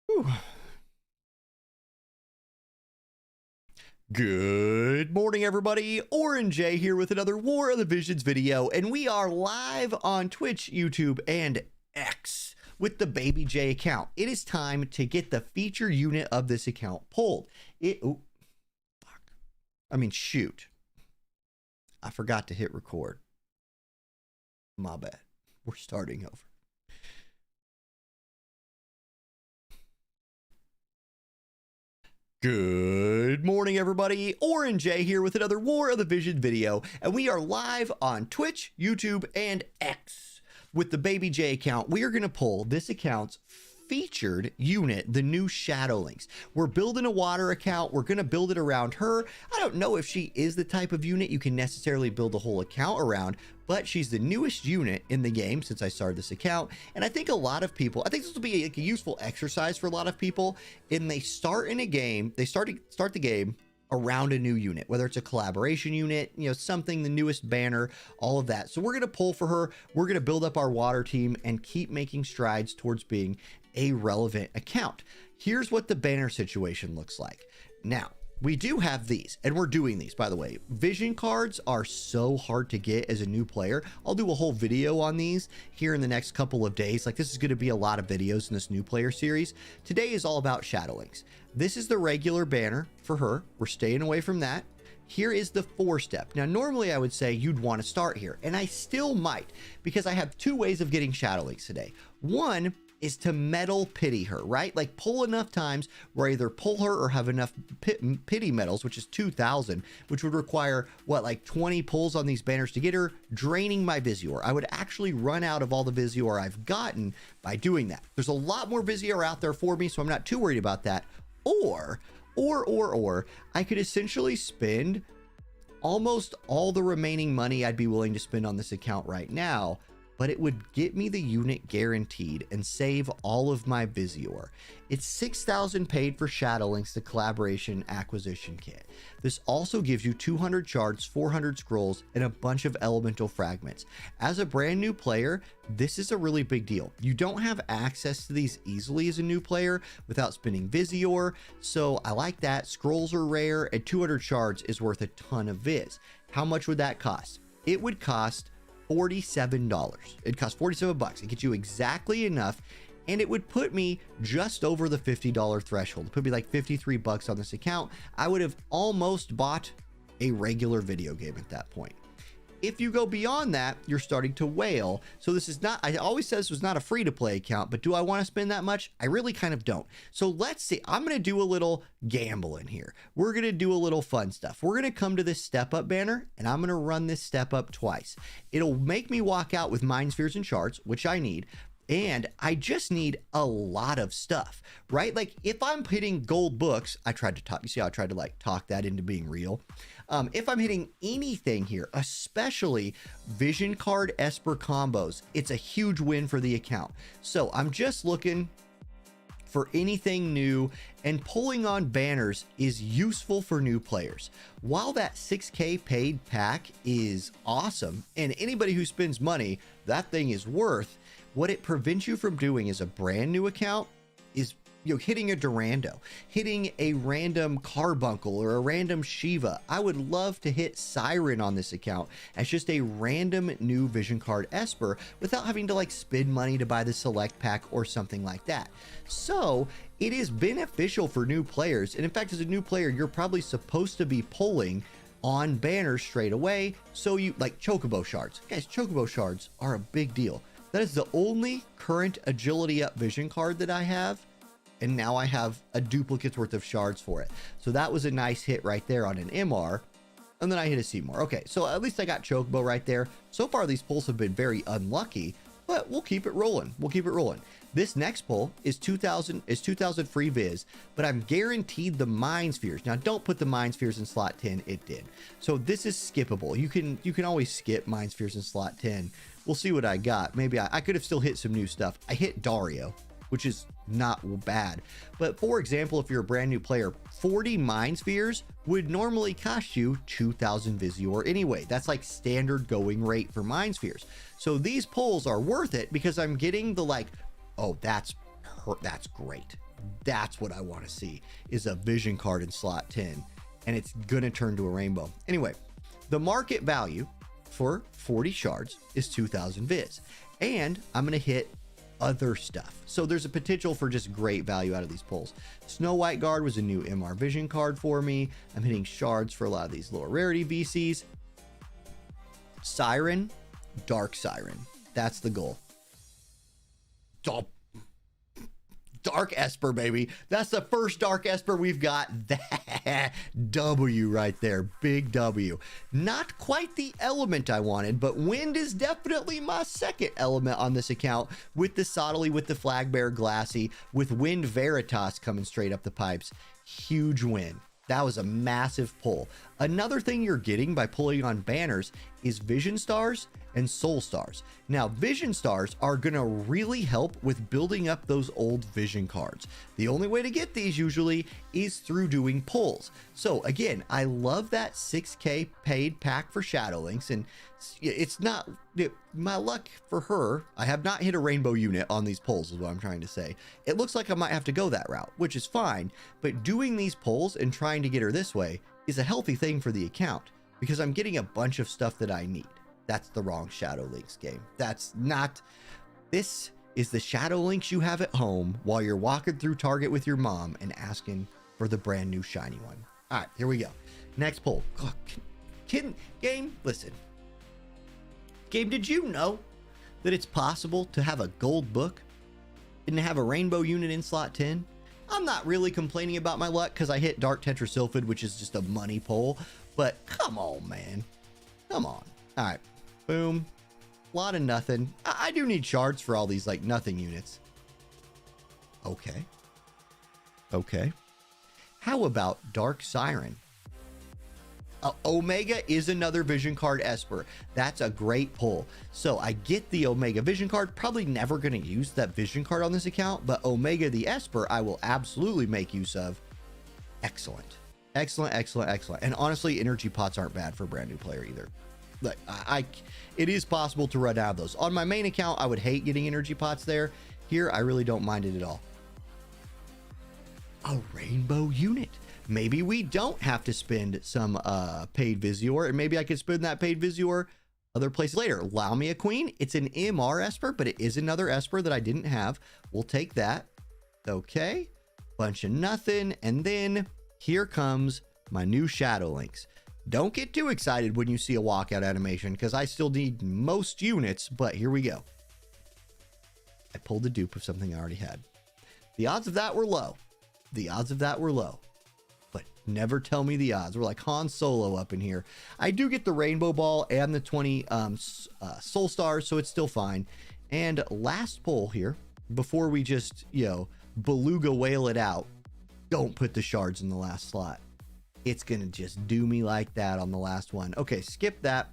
Whew. Good morning, everybody. Orange J here with another War of the Visions video, and we are live on Twitch, YouTube, and X with the Baby J account. It is time to get the feature unit of this account pulled. Shoot. I forgot to hit record. My bad. We're starting over. Good morning, everybody. Orange J here with another War of the Vision video, and we are live on Twitch, YouTube, and X with the Baby J account. We are going to pull this account's featured unit, the new Shadowlings. We're building a water account. We're going to build it around her. I don't know if she is the type of unit you can necessarily build a whole account around, but she's the newest unit in the game since I started this account. And I think a lot of people, I think this will be like a useful exercise for a lot of people. And they start in a game, they start the game around a new unit, whether it's a collaboration unit, you know, something, the newest banner, all of that. So we're going to pull for her. We're going to build up our water team and keep making strides towards being a relevant account. Here's what the banner situation looks like. Now, we do have these, and we're doing these, by the way. Vision cards are so hard to get as a new player. I'll do a whole video on these here in the next couple of days. Like, this is going to be a lot of videos in this new player series. Today is all about Shadowlings. This is the regular banner for her. We're staying away from that. Here is the 4-step. Now, normally I would say you'd want to start here, and I still might, because I have two ways of getting Shadowlings today. One is to medal pity her, right? Like pull enough times where I either pull her or have enough pity medals, which is 2,000, which would require what, like 20 pulls on these banners to get her, draining my Visior. I would actually run out of all the Visior I've gotten by doing that. There's a lot more Visior out there for me, so I'm not too worried about that. Or I could essentially spend almost all the remaining money I'd be willing to spend on this account right now, but it would get me the unit guaranteed and save all of my Visior. It's 6,000 paid for Shadowlings, the collaboration acquisition kit. This also gives you 200 shards, 400 scrolls, and a bunch of elemental fragments. As a brand new player, this is a really big deal. You don't have access to these easily as a new player without spending Visior, so I like that. Scrolls are rare, and 200 shards is worth a ton of Viz. How much would that cost? It would cost $47. It costs 47 bucks. It gets you exactly enough, and it would put me just over the $50 threshold. It put me like 53 bucks on this account. I would have almost bought a regular video game at that point. If you go beyond that, you're starting to whale. So this is not, I always said this was not a free to play account, but do I want to spend that much? I really kind of don't. So let's see, I'm going to do a little gambling here. We're going to do a little fun stuff. We're going to come to this step up banner, and I'm going to run this step up twice. It'll make me walk out with Mind Spheres and Shards, which I need. And I just need a lot of stuff, right? Like if I'm hitting gold books, I tried to talk, you see how I tried to like talk that into being real. If I'm hitting anything here, especially vision card Esper combos, it's a huge win for the account. So I'm just looking for anything new, and pulling on banners is useful for new players. While that 6K paid pack is awesome, and anybody who spends money, that thing is worth, what it prevents you from doing as a brand new account is, you know, hitting a Durando, hitting a random Carbuncle or a random Shiva. I would love to hit Siren on this account as just a random new vision card Esper without having to like spend money to buy the select pack or something like that. So it is beneficial for new players. And in fact, as a new player, you're probably supposed to be pulling on banners straight away. So you like Chocobo shards. Guys, Chocobo shards are a big deal. That is the only current agility up vision card that I have. And now I have a duplicate's worth of shards for it. So that was a nice hit right there on an MR. and then I hit a Seymour. Okay, so at least I got Chocobo right there. So far, these pulls have been very unlucky, but we'll keep it rolling. We'll keep it rolling. This next pull is 2,000 free viz, but I'm guaranteed the Mind Spheres. Now, don't put the Mind Spheres in slot 10. It did. So this is skippable. You can always skip Mind Spheres in slot 10. We'll see what I got. Maybe I could have still hit some new stuff. I hit Dario, which is not bad. But for example, if you're a brand new player, 40 Mind Spheres would normally cost you 2,000 Visior anyway. That's like standard going rate for Mind Spheres. So these pulls are worth it because I'm getting the like, oh, that's great. That's what I want to see, is a vision card in slot 10, and it's gonna turn to a rainbow. Anyway, the market value for 40 shards is 2,000 viz, and I'm gonna hit other stuff. So there's a potential for just great value out of these pulls. Snow White Guard was a new MR vision card for me. I'm hitting shards for a lot of these lower rarity VCs. Siren, Dark Siren. That's the goal. Dark Esper, baby. That's the first Dark Esper we've got. That W right there. Big W. Not quite the element I wanted, but Wind is definitely my second element on this account, with the Sottily, with the Flag Bearer Glassy, with Wind Veritas coming straight up the pipes. Huge win. That was a massive pull. Another thing you're getting by pulling on banners is Vision Stars and Soul Stars. Now, Vision Stars are gonna really help with building up those old Vision cards. The only way to get these usually is through doing pulls. So again, I love that 6K paid pack for Shadow Links, and it's not my luck for her. I have not hit a rainbow unit on these pulls, is what I'm trying to say. It looks like I might have to go that route, which is fine, but doing these pulls and trying to get her this way is a healthy thing for the account, because I'm getting a bunch of stuff that I need. That's the wrong Shadow Links game. That's not. This is the Shadow Links you have at home while you're walking through Target with your mom and asking for the brand new shiny one. All right, here we go. Next pull. Game, listen. Game, did you know that it's possible to have a gold book and to have a rainbow unit in slot 10? I'm not really complaining about my luck because I hit Dark Tetrasylphid, which is just a money pull, but come on, man. Come on. All right. Boom. A lot of nothing. I do need shards for all these like nothing units. Okay. Okay. How about Dark Siren? Omega is another vision card Esper. That's a great pull. So I get the Omega vision card. Probably never going to use that vision card on this account, but Omega the Esper I will absolutely make use of. Excellent. Excellent, excellent, excellent. And honestly, energy pots aren't bad for a brand new player either. Like it is possible to run out of those. On my main account, I would hate getting energy pots there. Here, I really don't mind it at all. A rainbow unit. Maybe we don't have to spend some paid Visior, and maybe I could spend that paid Visior other places later. Allow me a queen. It's an MR Esper, but it is another Esper that I didn't have. We'll take that. Okay. Bunch of nothing. And then here comes my new Shadow Links. Don't get too excited when you see a walkout animation, because I still need most units, but here we go. I pulled the dupe of something I already had. The odds of that were low. The odds of that were low. But never tell me the odds. We're like Han Solo up in here. I do get the Rainbow Ball and the 20 Soul Stars, so it's still fine. And last pull here, before we just, beluga whale it out, don't put the shards in the last slot. It's going to just do me like that on the last one. Okay, skip that.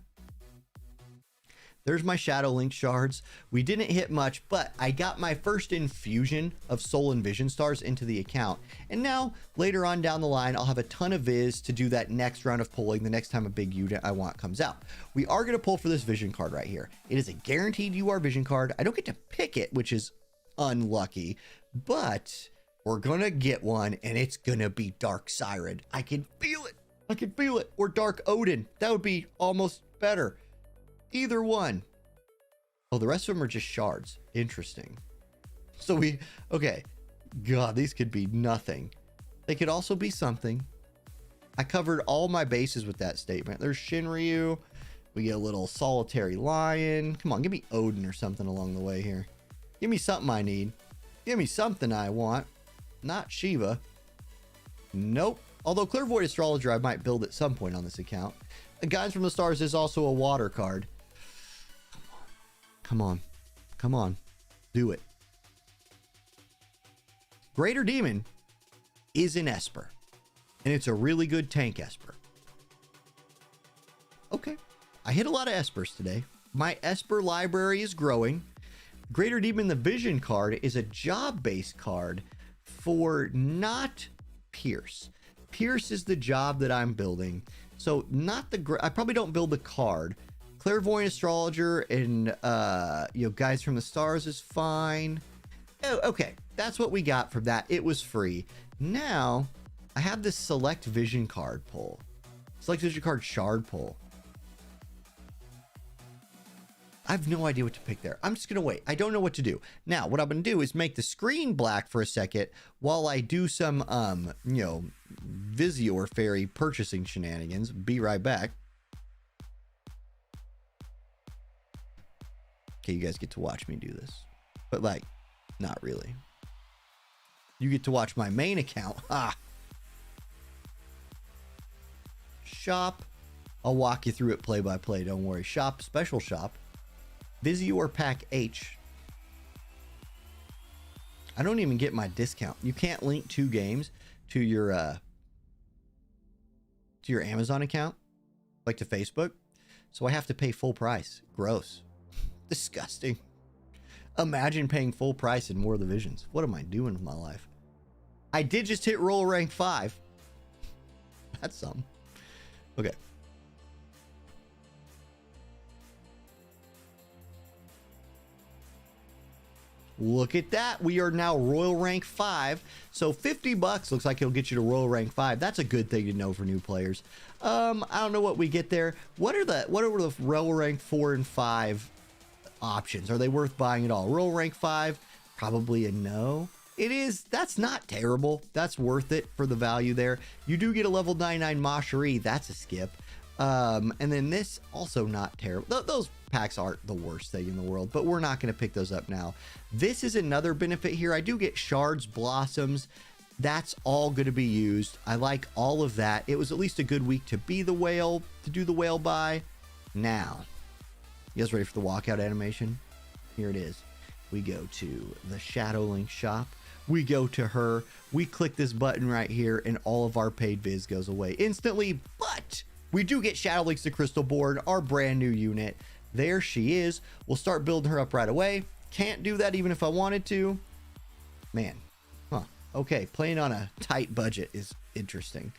There's my Shadow Link shards. We didn't hit much, but I got my first infusion of Soul and Vision Stars into the account. And now, later on down the line, I'll have a ton of Viz to do that next round of pulling the next time a big unit I want comes out. We are going to pull for this Vision card right here. It is a guaranteed UR Vision card. I don't get to pick it, which is unlucky, but we're gonna get one, and it's gonna be Dark Siren. I can feel it. I can feel it. Or Dark Odin. That would be almost better. Either one. Oh, the rest of them are just shards. Interesting. So okay. God, these could be nothing. They could also be something. I covered all my bases with that statement. There's Shinryu. We get a little Solitary Lion. Come on, give me Odin or something along the way here. Give me something I need. Give me something I want. Not Shiva. Nope. Although Clairvoyant Astrologer I might build at some point on this account. Guides from the Stars is also a water card. Come on. Come on. Do it. Greater Demon is an Esper. And it's a really good tank Esper. Okay. I hit a lot of Espers today. My Esper library is growing. Greater Demon, the Vision card, is a job-based card for not Pierce. Pierce is the job that I'm building. So not the... I probably don't build the card. Clairvoyant Astrologer and, Guides from the Stars is fine. Oh, okay. That's what we got from that. It was free. Now, I have this Select Vision card pull. Select Vision card shard pull. I have no idea what to pick there. I'm just going to wait. I don't know what to do. Now, what I'm going to do is make the screen black for a second while I do some, Visior Fairy purchasing shenanigans. Be right back. Okay, you guys get to watch me do this. But, like, not really. You get to watch my main account. Ah. Shop. I'll walk you through it play by play. Don't worry. Shop. Special shop. Visior Pack H. I don't even get my discount. You can't link 2 games to your Amazon account, like to Facebook. So I have to pay full price. Gross. Disgusting. Imagine paying full price in War of the Visions. What am I doing with my life? I did just hit roll rank 5. That's something. Okay. Look at that. We are now Royal Rank 5. So $50 looks like it'll get you to Royal Rank 5. That's a good thing to know for new players. I don't know what we get there. What are the Royal Rank 4 and 5 options? Are they worth buying at all? Royal Rank 5, probably a no. It is. That's not terrible. That's worth it for the value there. You do get a level 99 Macherie. That's a skip. And then this also not terrible. Those packs aren't the worst thing in the world, but we're not going to pick those up now. This is another benefit here. I do get Shards, Blossoms. That's all going to be used. I like all of that. It was at least a good week to be the whale, to do the whale buy. Now, you guys ready for the walkout animation? Here it is. We go to the Shadow Link shop. We go to her. We click this button right here, and all of our paid viz goes away instantly. But we do get Shadow Links to Crystal Board, our brand new unit. There she is. We'll start building her up right away. Can't do that even if I wanted to. Man. Huh. Okay. Playing on a tight budget is interesting.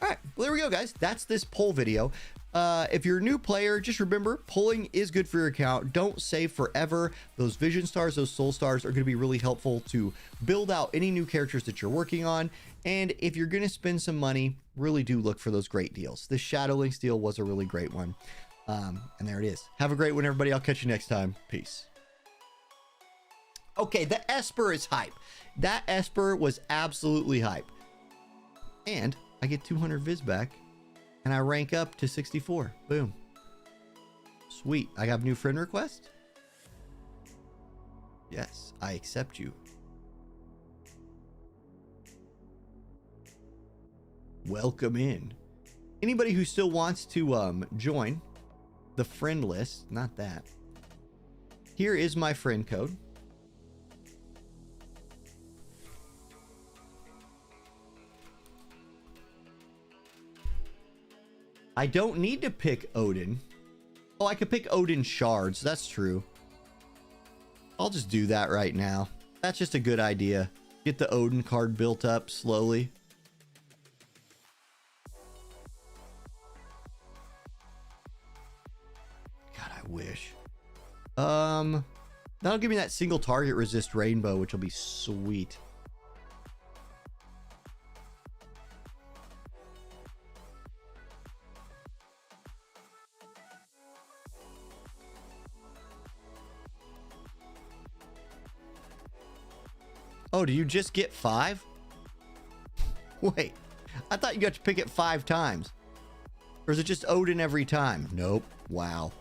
All right. Well, there we go, guys. That's this poll video. If you're a new player, just remember, polling is good for your account. Don't save forever. Those Vision Stars, those Soul Stars are going to be really helpful to build out any new characters that you're working on. And if you're going to spend some money, really do look for those great deals. This Shadow Links deal was a really great one. And there it is. Have a great one, everybody. I'll catch you next time. Peace. Okay, the Esper is hype. That Esper was absolutely hype. And I get 200 viz back. And I rank up to 64. Boom. Sweet. I got a new friend request. Yes, I accept you. Welcome in. Anybody who still wants to join the friend list, not that. Here is my friend code. I don't need to pick Odin. Oh, I could pick Odin shards. That's true. I'll just do that right now. That's just a good idea. Get the Odin card built up slowly. God, I wish. That'll give me that single target resist rainbow, which will be sweet. Oh, do you just get 5? Wait, I thought you got to pick it 5 times. Or is it just Odin every time? Nope. Wow.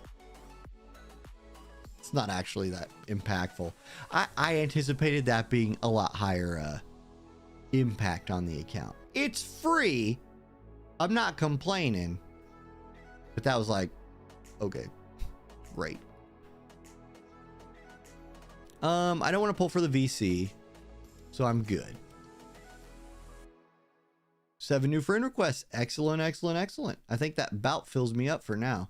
It's not actually that impactful. I anticipated that being a lot higher impact on the account. It's free. I'm not complaining. But that was like, okay, great. I don't want to pull for the VC, so I'm good. 7 new friend requests. Excellent, excellent, excellent. I think that about fills me up for now.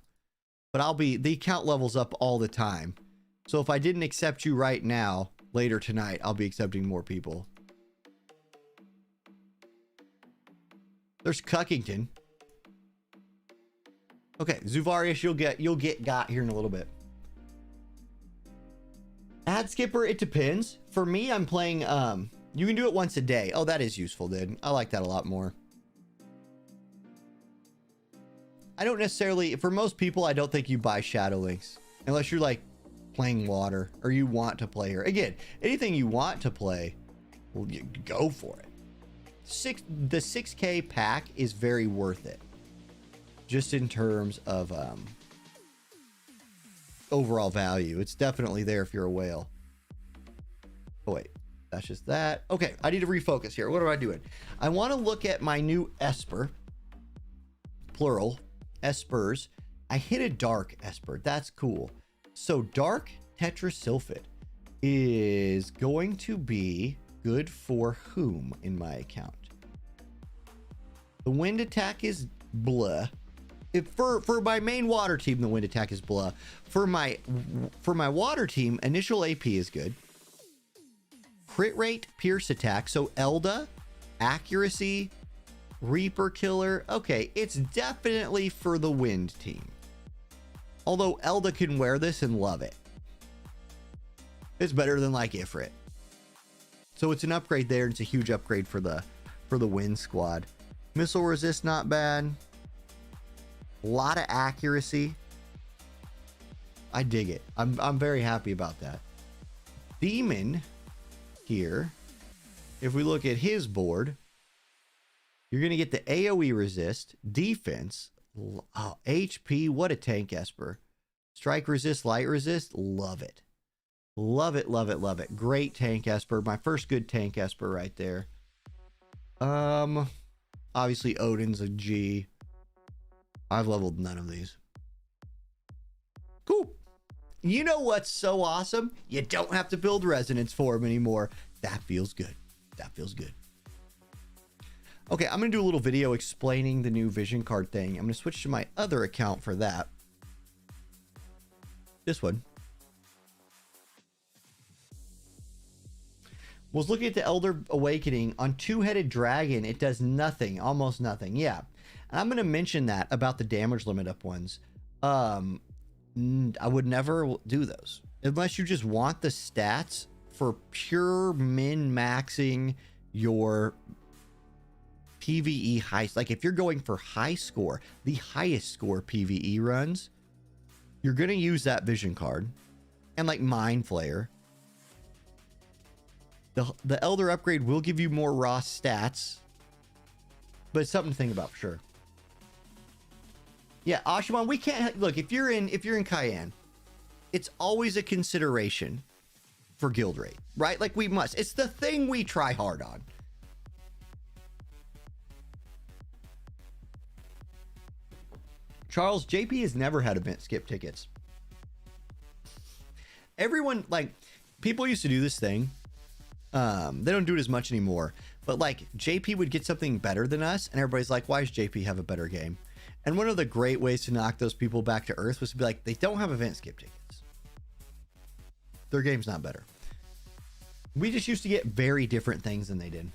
But the account levels up all the time. So if I didn't accept you right now, later tonight, I'll be accepting more people. There's Cuckington. Okay, Zuvarius, you'll get got here in a little bit. Ad skipper, it depends. For me, I'm playing, you can do it once a day. Oh, that is useful, dude. I like that a lot more. I don't necessarily, for most people, I don't think you buy Shadow Links. Unless you're like playing water or you want to play her. Again, anything you want to play, well, you go for it. The 6K pack is very worth it. Just in terms of overall value. It's definitely there if you're a whale. Oh, wait. That's just that. Okay, I need to refocus here. What am I doing? I want to look at my new Esper. Plural. Espers. I hit a dark Esper. That's cool. So dark tetrasulfate is going to be good for whom in my account? The wind attack is blah. For my main water team, the wind attack is blah. For my water team, initial AP is good. Crit rate, pierce attack. So Elda, accuracy, Reaper killer. Okay, it's definitely for the wind team. Although Elda can wear this and love it. It's better than like Ifrit. So it's an upgrade there. It's a huge upgrade for the wind squad. Missile resist, not bad. A lot of accuracy. I dig it. I'm very happy about that. Demon here, if we look at his board, you're going to get the AoE resist, defense, oh, HP. What a tank Esper. Strike resist, light resist. Love it. Love it, love it, love it. Great tank Esper. My first good tank Esper right there. Obviously Odin's a G. I've leveled none of these. Cool. You know what's so awesome? You don't have to build resonance for him anymore. That feels good. That feels good. Okay, I'm going to do a little video explaining the new vision card thing. I'm going to switch to my other account for that. This one. Was looking at the Elder Awakening on two-headed dragon. It does nothing, almost nothing. Yeah. And I'm going to mention that about the damage limit up ones. I would never do those unless you just want the stats for pure min-maxing your PvE high. Like if you're going for high score, the highest score PvE runs, you're going to use that vision card. And like Mind Flayer. The Elder upgrade will give you more raw stats, but it's something to think about for sure. Yeah, Ashimon, we can't look if you're in Cayenne, it's always a consideration for guild rate, right? Like we must. It's the thing we try hard on. Charles, JP has never had event skip tickets. Everyone, like, people used to do this thing. They don't do it as much anymore, but like JP would get something better than us and everybody's like, why does JP have a better game? And one of the great ways to knock those people back to earth was to be like, they don't have event skip tickets. Their game's not better. We just used to get very different things than they did.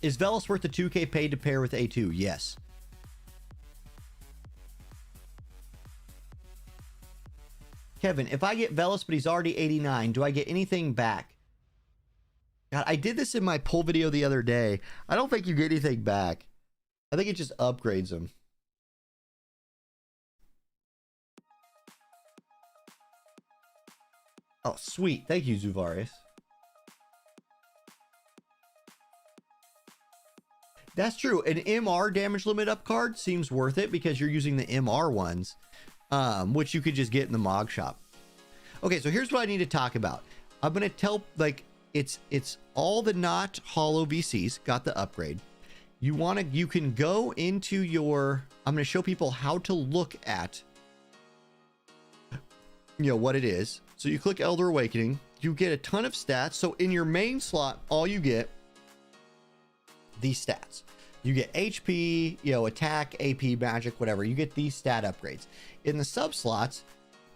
Is Velos worth the 2K paid to pair with A2? Yes. Kevin, if I get Velos but he's already 89, do I get anything back? God, I did this in my pull video the other day. I don't think you get anything back. I think it just upgrades them. Oh, sweet. Thank you, Zuvarius. That's true. An MR damage limit up card seems worth it because you're using the MR ones, which you could just get in the Mog Shop. Okay, so here's what I need to talk about. I'm going to tell, like, It's all the not hollow VCs got the upgrade. You can go into your, I'm going to show people how to look at, what it is. So you click Elder Awakening, you get a ton of stats. So in your main slot, all you get these stats. You get HP, attack, AP, magic, whatever. You get these stat upgrades. In the sub slots,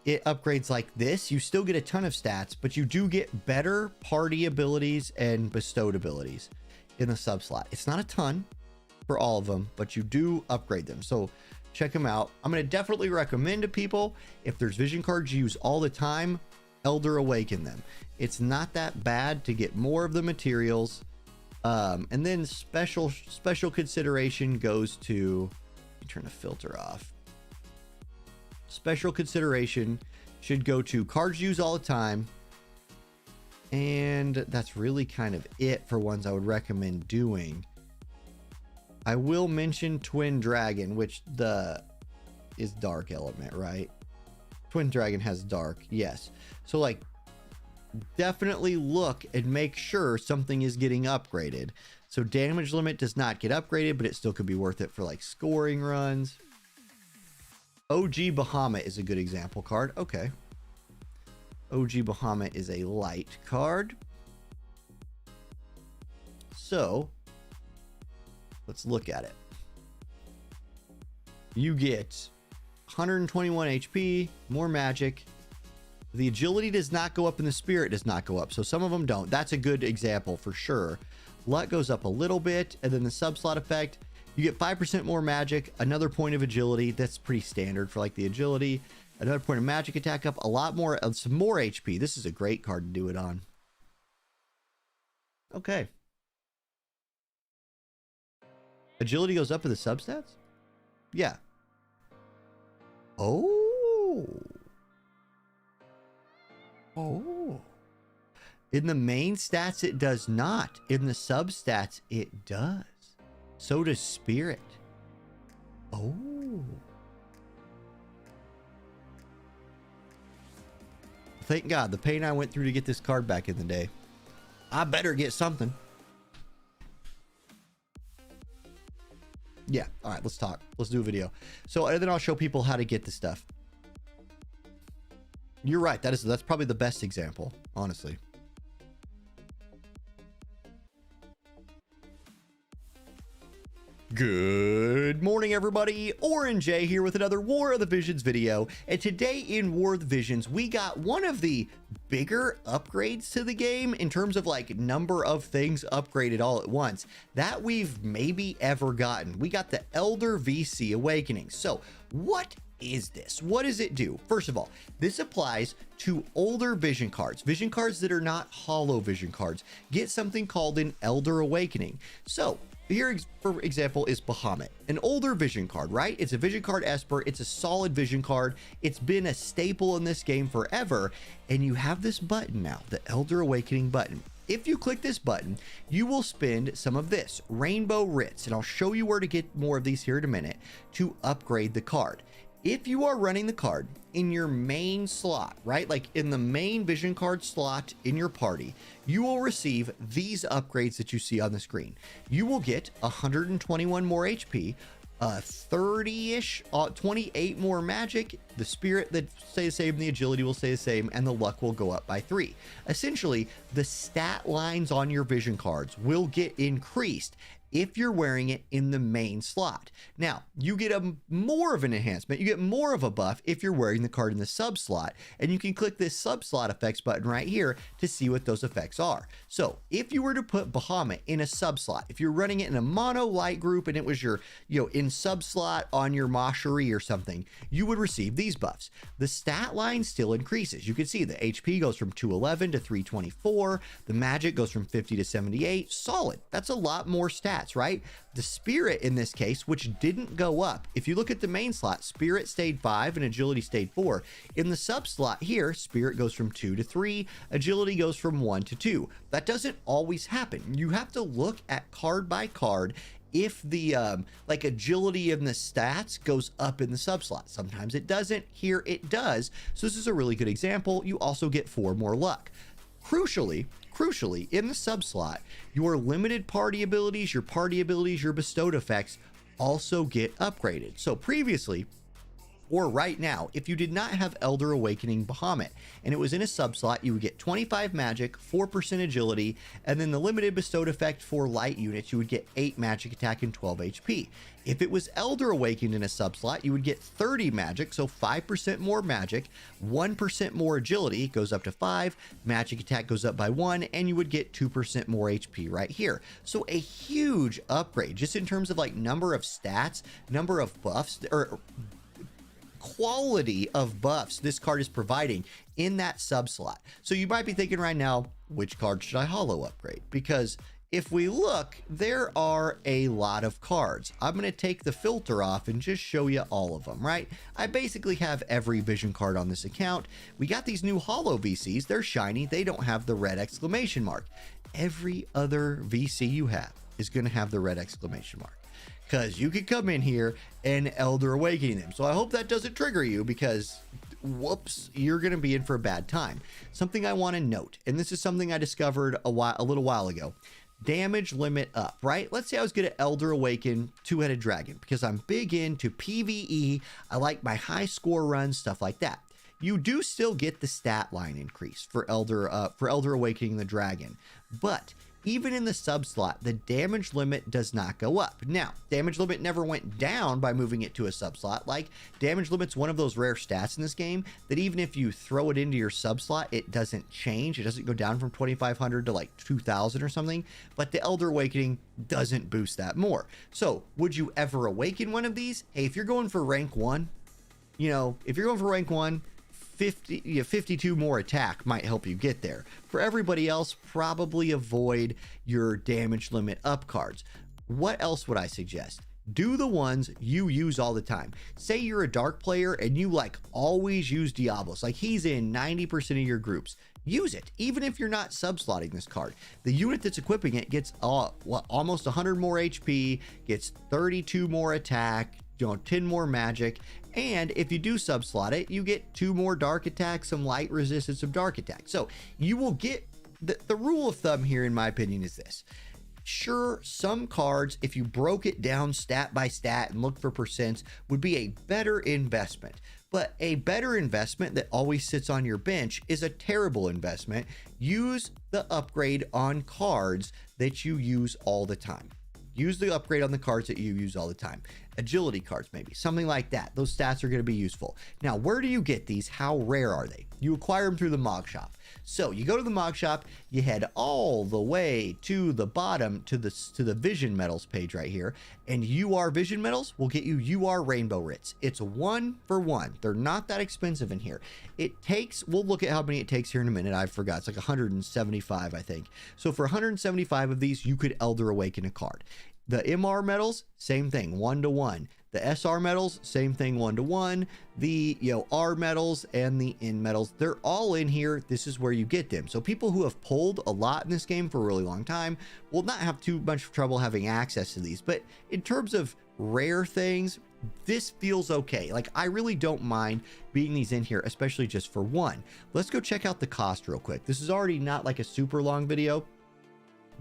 it upgrades like this. You still get a ton of stats, but you do get better party abilities and bestowed abilities in the sub slot. It's not a ton for all of them, but you do upgrade them. So check them out. I'm going to definitely recommend to people, if there's vision cards you use all the time, Elder Awaken them. It's not that bad to get more of the materials. And then special consideration goes to, turn the filter off. Special consideration should go to cards used all the time. And that's really kind of it for ones I would recommend doing. I will mention Twin Dragon, which is dark element, right? Twin Dragon has dark, yes. So like, definitely look and make sure something is getting upgraded. So damage limit does not get upgraded, but it still could be worth it for like scoring runs. OG Bahamut is a good example card. Okay. OG Bahamut is a light card. So let's look at it. You get 121 HP, more magic. The agility does not go up and the spirit does not go up. So some of them don't. That's a good example for sure. Luck goes up a little bit. And then the subslot effect, you get 5% more magic, another point of agility. That's pretty standard for like the agility. Another point of magic attack up, a lot more, some more HP. This is a great card to do it on. Okay. Agility goes up with the substats? Yeah. Oh. Oh. In the main stats, it does not. In the substats, it does. So does Spirit. Oh. Thank God. The pain I went through to get this card back in the day. I better get something. Yeah. All right. Let's talk. Let's do a video. So, and then I'll show people how to get the stuff. You're right. That's probably the best example, honestly. Good morning, everybody. Orange J here with another War of the Visions video. And today in War of the Visions, we got one of the bigger upgrades to the game in terms of like number of things upgraded all at once that we've maybe ever gotten. We got the Elder VC Awakening. So what is this? What does it do? First of all, this applies to older vision cards that are not hollow vision cards. Get something called an Elder Awakening. So here, for example, is Bahamut, an older vision card, right? It's a vision card Esper. It's a solid vision card. It's been a staple in this game forever. And you have this button now, the Elder Awakening button. If you click this button, you will spend some of this, Rainbow Writs, and I'll show you where to get more of these here in a minute, to upgrade the card. If you are running the card in your main slot, right, like in the main vision card slot in your party, you will receive these upgrades that you see on the screen. You will get 121 more HP, 30-ish, 28 more magic, the spirit that stays the same, the agility will stay the same, and the luck will go up by 3. Essentially, the stat lines on your vision cards will get increased if you're wearing it in the main slot. Now, you get more of an enhancement, you get more of a buff if you're wearing the card in the sub slot, and you can click this sub slot effects button right here to see what those effects are. So if you were to put Bahamut in a sub slot, if you're running it in a mono light group and it was your, in sub slot on your Macherie or something, you would receive these buffs. The stat line still increases. You can see the HP goes from 211 to 324. The magic goes from 50 to 78. Solid. That's a lot more stats, right? The spirit in this case, which didn't go up. If you look at the main slot, spirit stayed 5 and agility stayed 4. In the sub slot here, spirit goes from 2 to 3, agility goes from 1 to 2. That doesn't always happen. You have to look at card by card if the like agility in the stats goes up in the sub slot. Sometimes it doesn't. Here it does. So this is a really good example. You also get 4 more luck. Crucially, in the sub slot, your limited party abilities, your bestowed effects also get upgraded. So previously, or right now, if you did not have Elder Awakening Bahamut and it was in a subslot, you would get 25 magic, 4% agility, and then the limited bestowed effect for light units, you would get 8 magic attack and 12 HP. If it was Elder Awakened in a subslot, you would get 30 magic, so 5% more magic, 1% more agility, goes up to 5, magic attack goes up by 1, and you would get 2% more HP right here. So a huge upgrade, just in terms of like number of stats, number of buffs, or quality of buffs this card is providing in that sub slot. So you might be thinking right now, which card should I holo upgrade? Because if we look, there are a lot of cards. I'm going to take the filter off and just show you all of them, right? I basically have every vision card on this account. We got these new holo VCs. They're shiny. They don't have the red exclamation mark. Every other VC you have is going to have the red exclamation mark, because you could come in here and Elder Awakening them. So I hope that doesn't trigger you, because whoops, you're going to be in for a bad time. Something I want to note, and this is something I discovered a little while ago. Damage limit up, right? Let's say I was going to Elder Awaken Two-Headed Dragon, because I'm big into PvE. I like my high score runs, stuff like that. You do still get the stat line increase for Elder Awakening the Dragon, but even in the sub slot, the damage limit does not go up. Now, damage limit never went down by moving it to a sub slot. Like, damage limit's one of those rare stats in this game that even if you throw it into your sub slot, it doesn't change. It doesn't go down from 2,500 to like 2,000 or something. But the Elder Awakening doesn't boost that more. So, would you ever awaken one of these? Hey, if you're going for rank 1, if you're going for rank 1, 52 more attack might help you get there. For everybody else, probably avoid your damage limit up cards. What else would I suggest? Do the ones you use all the time. Say you're a dark player and you like always use Diablos, like he's in 90% of your groups. Use it, even if you're not sub-slotting this card. The unit that's equipping it gets almost 100 more HP, gets 32 more attack, 10 more magic, and if you do sub-slot it, you get 2 more dark attack, some light resistance, some dark attack. So you will get, the rule of thumb here in my opinion is this. Sure, some cards, if you broke it down stat by stat and looked for percents, would be a better investment. But a better investment that always sits on your bench is a terrible investment. Use the upgrade on cards that you use all the time. Use the upgrade on the cards that you use all the time. Agility cards, maybe, something like that. Those stats are going to be useful. Now, where do you get these? How rare are they? You acquire them through the Mog Shop. So you go to the Mog Shop, you head all the way to the bottom to the Vision Medals page right here, and UR Vision Medals will get you UR Rainbow Writs. It's 1 for 1. They're not that expensive in here. It takes, we'll look at how many it takes here in a minute. I forgot. It's like 175, I think. So for 175 of these, you could Elder Awaken a card. The MR medals, same thing, 1 to 1. The SR medals, same thing, 1 to 1. The R medals and the N medals, they're all in here. This is where you get them. So people who have pulled a lot in this game for a really long time will not have too much trouble having access to these. But in terms of rare things, this feels okay. Like, I really don't mind being these in here, especially just for one. Let's go check out the cost real quick. This is already not like a super long video.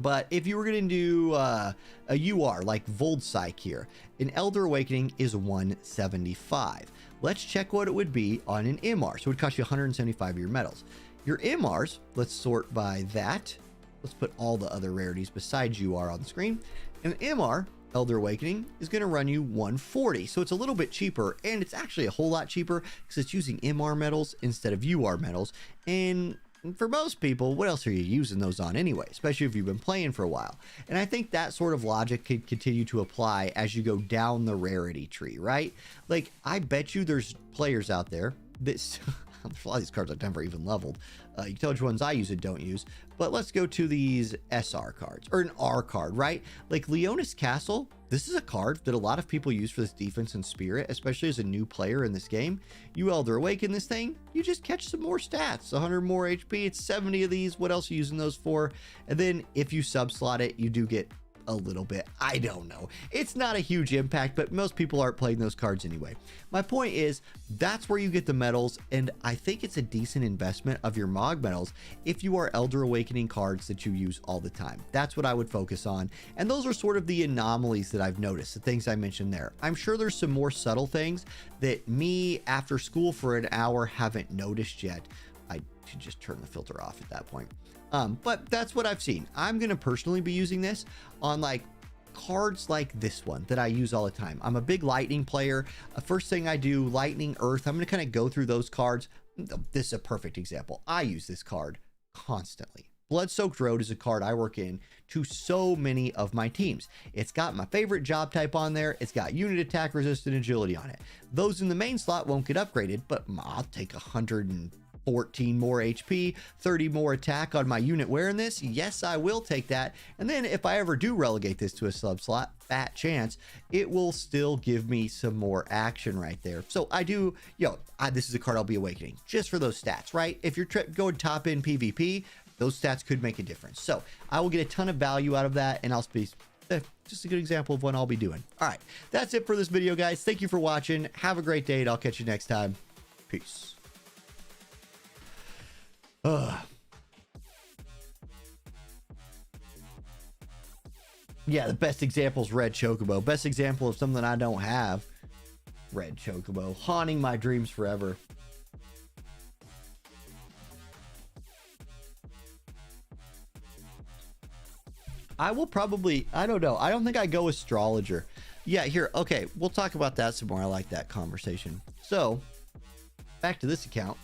But if you were going to do a UR like Voldpsych here, an Elder Awakening is 175. Let's check what it would be on an MR. So it would cost you 175 of your medals. Your MRs, let's sort by that. Let's put all the other rarities besides UR on the screen. An MR, Elder Awakening, is going to run you 140. So it's a little bit cheaper, and it's actually a whole lot cheaper because it's using MR medals instead of UR medals. And for most people, what else are you using those on anyway, especially if you've been playing for a while? And I think that sort of logic could continue to apply as you go down the rarity tree, right? Like, I bet you there's players out there that a lot of these cards I've never even leveled. You can tell which ones I use and don't use. But let's go to these SR cards, or an R card, right? Like Leonis Castle, this is a card that a lot of people use for this defense and spirit, especially as a new player in this game. You Elder Awaken this thing, you just catch some more stats, 100 more HP, it's 70 of these. What else are you using those for? And then if you sub-slot it, you do get a little bit. I don't know. It's not a huge impact, but most people aren't playing those cards anyway. My point is, that's where you get the medals, and I think it's a decent investment of your Mog medals if you are Elder Awakening cards that you use all the time. That's what I would focus on, and those are sort of the anomalies that I've noticed, the things I mentioned there. I'm sure there's some more subtle things that me, after school for an hour, haven't noticed yet. I should just turn the filter off at that point. But that's what I've seen. I'm going to personally be using this on like cards like this one that I use all the time. I'm a big lightning player. First thing I do, lightning, earth. I'm going to kind of go through those cards. This is a perfect example. I use this card constantly. Blood-Soaked Road is a card I work in to so many of my teams. It's got my favorite job type on there. It's got unit attack, resistant, agility on it. Those in the main slot won't get upgraded, but I'll take 114 more HP, 30 more attack on my unit wearing this. Yes, I will take that. And then if I ever do relegate this to a sub slot, fat chance, it will still give me some more action right there. So I do, this is a card I'll be awakening just for those stats, right? If you're going top in PvP, those stats could make a difference. So I will get a ton of value out of that, and I'll be just a good example of what I'll be doing. All right, that's it for this video, guys. Thank you for watching. Have a great day, and I'll catch you next time. Peace. Yeah, the best example is Red Chocobo. Best example of something I don't have. Red Chocobo, haunting my dreams forever. I will probably, I don't know. I don't think I go astrologer. Yeah, here. Okay, we'll talk about that some more. I like that conversation. So, back to this account.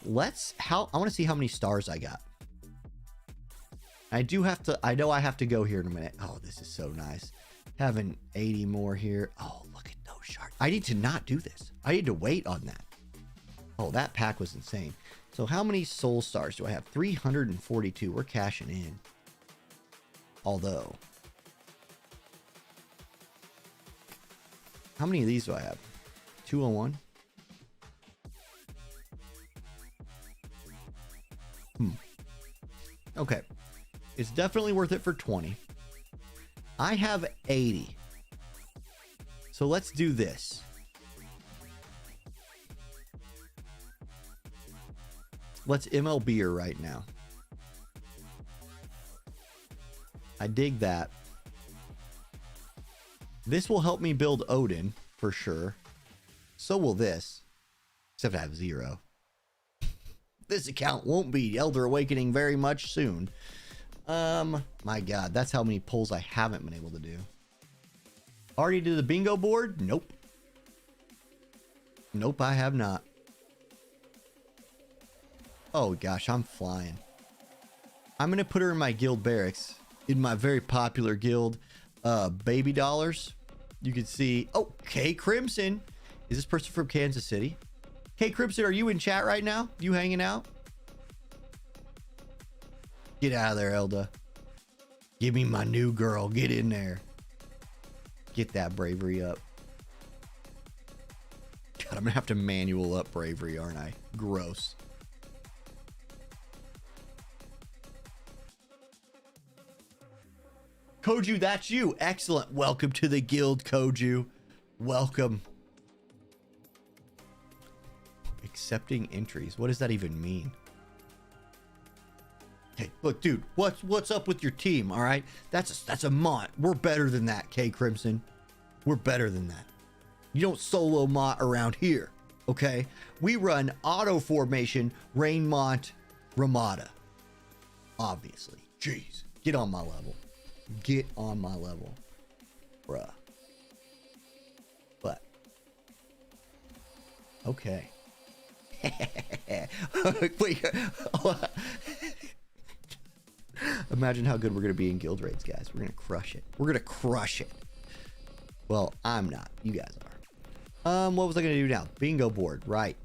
I want to see how many stars I got. I know I have to go here in a minute. Oh, this is so nice. Having 80 more here. Oh, look at those sharks. I need to not do this. I need to wait on that. Oh, that pack was insane. So how many soul stars do I have? 342. We're cashing in. Although, how many of these do I have? 201. Okay. It's definitely worth it for 20. I have 80. So let's do this. Let's MLB her right now. I dig that. This will help me build Odin for sure. So will this. Except I have 0. This account won't be Elder Awakening very much soon. My God, that's how many pulls I haven't been able to do. Already did the bingo board? Nope. Nope, I have not. Oh gosh, I'm flying. I'm gonna put her in my guild barracks. In my very popular guild, Baby Dollars. You can see, oh, K Crimson. Is this person from Kansas City? K Crimson, are you in chat right now? You hanging out? Get out of there, Elda. Give me my new girl. Get in there. Get that bravery up. God, I'm gonna have to manual up bravery, aren't I? Gross. Koju, that's you. Excellent. Welcome to the guild, Koju. Welcome. Accepting entries. What does that even mean? Hey, look, dude, what's up with your team, all right? That's a mont. We're better than that, K Crimson. We're better than that. You don't solo mont around here, okay? We run auto formation, Rainmont, Ramada. Obviously. Jeez. Get on my level. Get on my level, bruh. But okay. Wait. Imagine how good we're gonna be in guild raids, guys. We're gonna crush it. We're gonna crush it. Well, I'm not. You guys are. What was I gonna do now? Bingo board, right?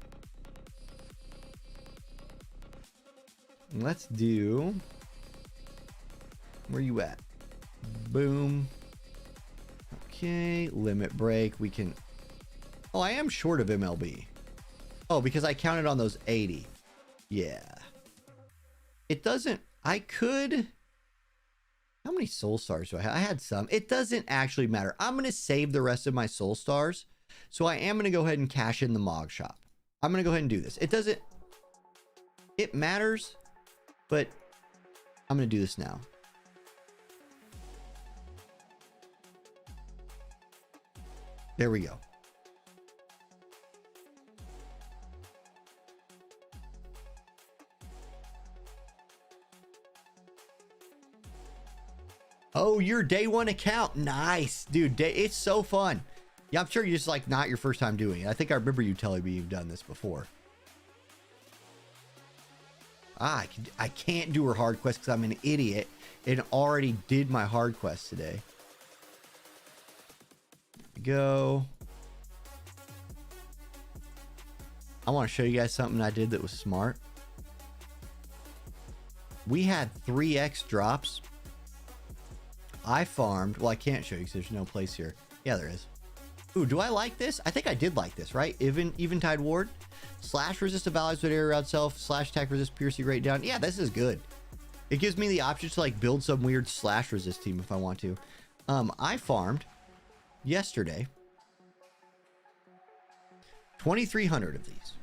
Let's do. Where you at? Boom. Okay, limit break. We can. Oh, I am short of MLB. Oh, because I counted on those 80. Yeah. It doesn't. I could. How many soul stars do I have? I had some. It doesn't actually matter. I'm going to save the rest of my soul stars. So I am going to go ahead and cash in the Mog shop. I'm going to go ahead and do this. It matters, but I'm going to do this now. There we go. Oh, your day one account. Nice, dude. It's so fun. Yeah, I'm sure you're just like not your first time doing it. I think I remember you telling me you've done this before. I can't do her hard quest because I'm an idiot and already did my hard quest today. Go. I want to show you guys something I did that was smart. We had 3x drops. I farmed. Well, I can't show you because there's no place here. Yeah, there is. Ooh, do I like this? I think I did like this, right? Eventide Ward. Slash resist of allies with area around self. Slash attack resist piercing rate down. Yeah, this is good. It gives me the option to like build some weird slash resist team if I want to. I farmed yesterday 2,300 of these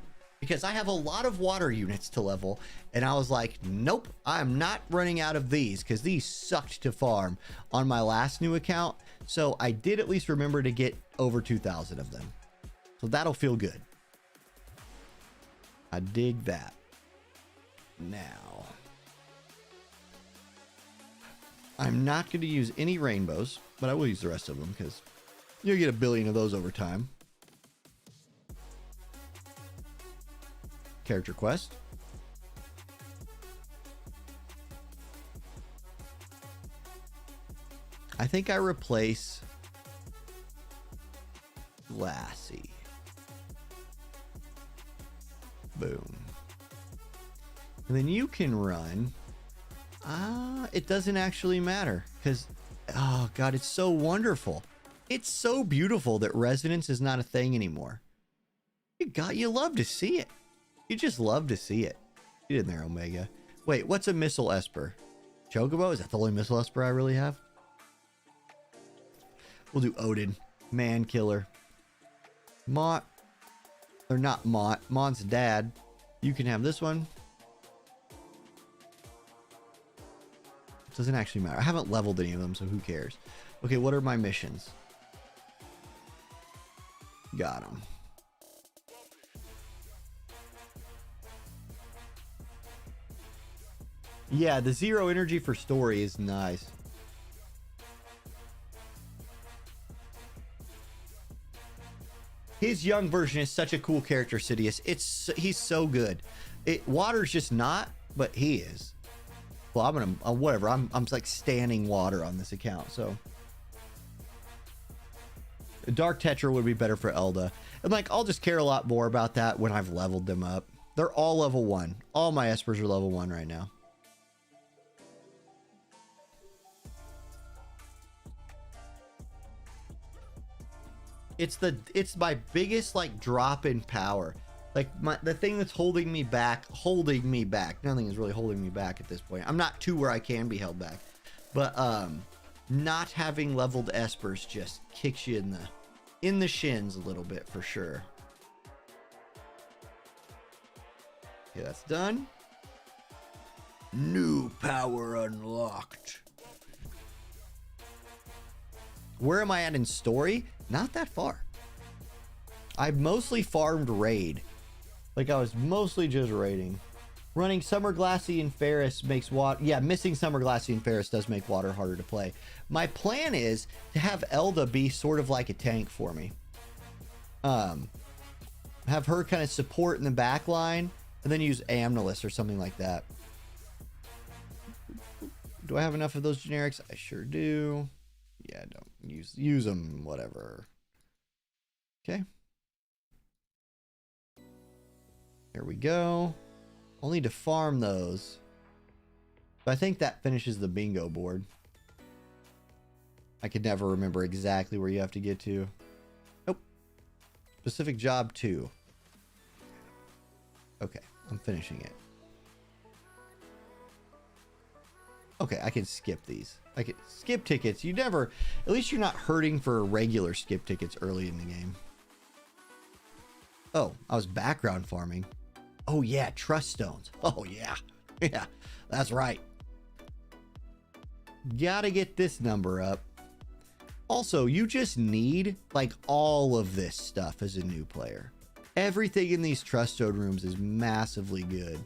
because I have a lot of water units to level, and I was like, nope, I'm not running out of these because these sucked to farm on my last new account. So I did at least remember to get over 2,000 of them. So that'll feel good. I dig that. Now, I'm not going to use any rainbows, but I will use the rest of them because you'll get 1 billion of those over time. Character quest. I think I replace Lassie. Boom. And then you can run. It doesn't actually matter because, oh God, it's so wonderful. It's so beautiful that resonance is not a thing anymore. You love to see it. You just love to see it. Get in there, Omega. Wait, what's a missile Esper? Chocobo? Is that the only missile Esper I really have? We'll do Odin. Man killer. Mott. Or not Mott. Mott's dad. You can have this one. Doesn't actually matter. I haven't leveled any of them, so who cares? Okay, what are my missions? Got them. Yeah, the 0 energy for story is nice. His young version is such a cool character, Sidious. He's so good. Water's just not, but he is. Well, I'm gonna whatever. I'm like standing water on this account, so Dark Tetra would be better for Elda. And like I'll just care a lot more about that when I've leveled them up. They're all level 1. All my Espers are level 1 right now. It's my biggest like drop in power. Like the thing that's holding me back. Nothing is really holding me back at this point. I'm not to where I can be held back. But not having leveled Espers just kicks you in the shins a little bit for sure. Okay, that's done. New power unlocked. Where am I at in story? Not that far. I mostly farmed raid. Like I was mostly just raiding. Running Summer Glassy and Ferris makes water. Yeah, missing Summer Glassy and Ferris does make water harder to play. My plan is to have Elda be sort of like a tank for me. Have her kind of support in the back line and then use Amnelis or something like that. Do I have enough of those generics? I sure do. Yeah, don't use them, whatever. Okay. Here we go. I'll need to farm those. But I think that finishes the bingo board. I could never remember exactly where you have to get to. Nope. Specific job 2. Okay, I'm finishing it. Okay, I can skip these. I can skip tickets. You never, at least you're not hurting for regular skip tickets early in the game. Oh, I was background farming. Oh yeah, trust stones. Oh yeah. Yeah, that's right. Gotta get this number up. Also, you just need like all of this stuff as a new player. Everything in these trust stone rooms is massively good.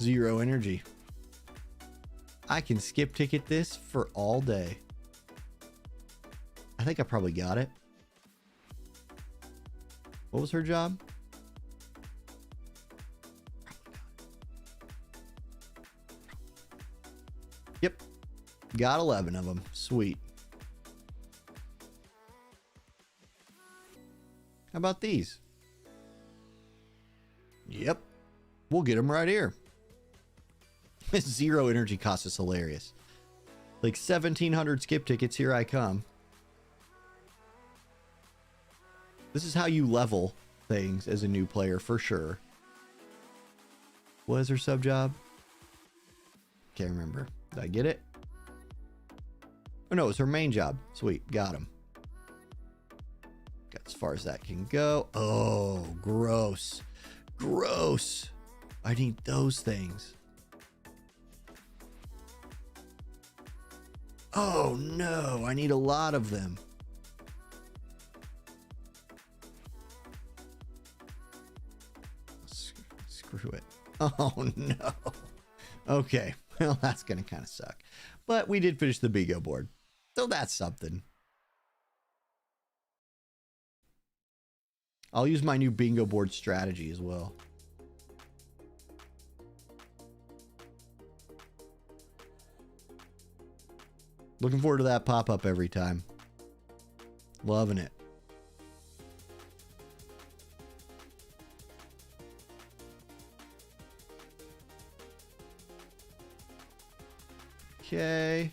0 energy. I can skip ticket this for all day. I think I probably got it. What was her job? Yep. Got 11 of them. Sweet. How about these? Yep. We'll get them right here. 0 energy cost is hilarious. Like 1,700 skip tickets. Here I come. This is how you level things as a new player for sure. What is her sub job? Can't remember. Did I get it? Oh no, it's her main job. Sweet, got him. Got as far as that can go. Oh, gross. Gross. I need those things. Oh no, I need a lot of them. Screw it. Oh no. Okay. Well, that's going to kind of suck. But we did finish the bingo board. So that's something. I'll use my new bingo board strategy as well. Looking forward to that pop-up every time. Loving it. Okay.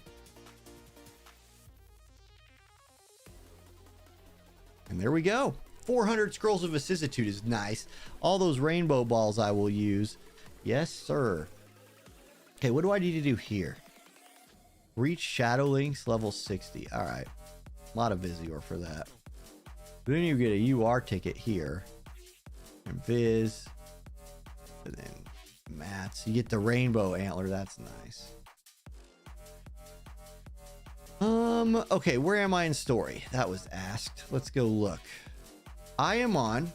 And there we go. 400 scrolls of vicissitude is nice. All those rainbow balls I will use. Yes, sir. Okay, what do I need to do here? Reach Shadow Links level 60. All right. A lot of Visior for that. Then you get a UR ticket here. And Viz. And then Mats. You get the rainbow antler. That's nice. Okay, where am I in story? That was asked. Let's go look. I am on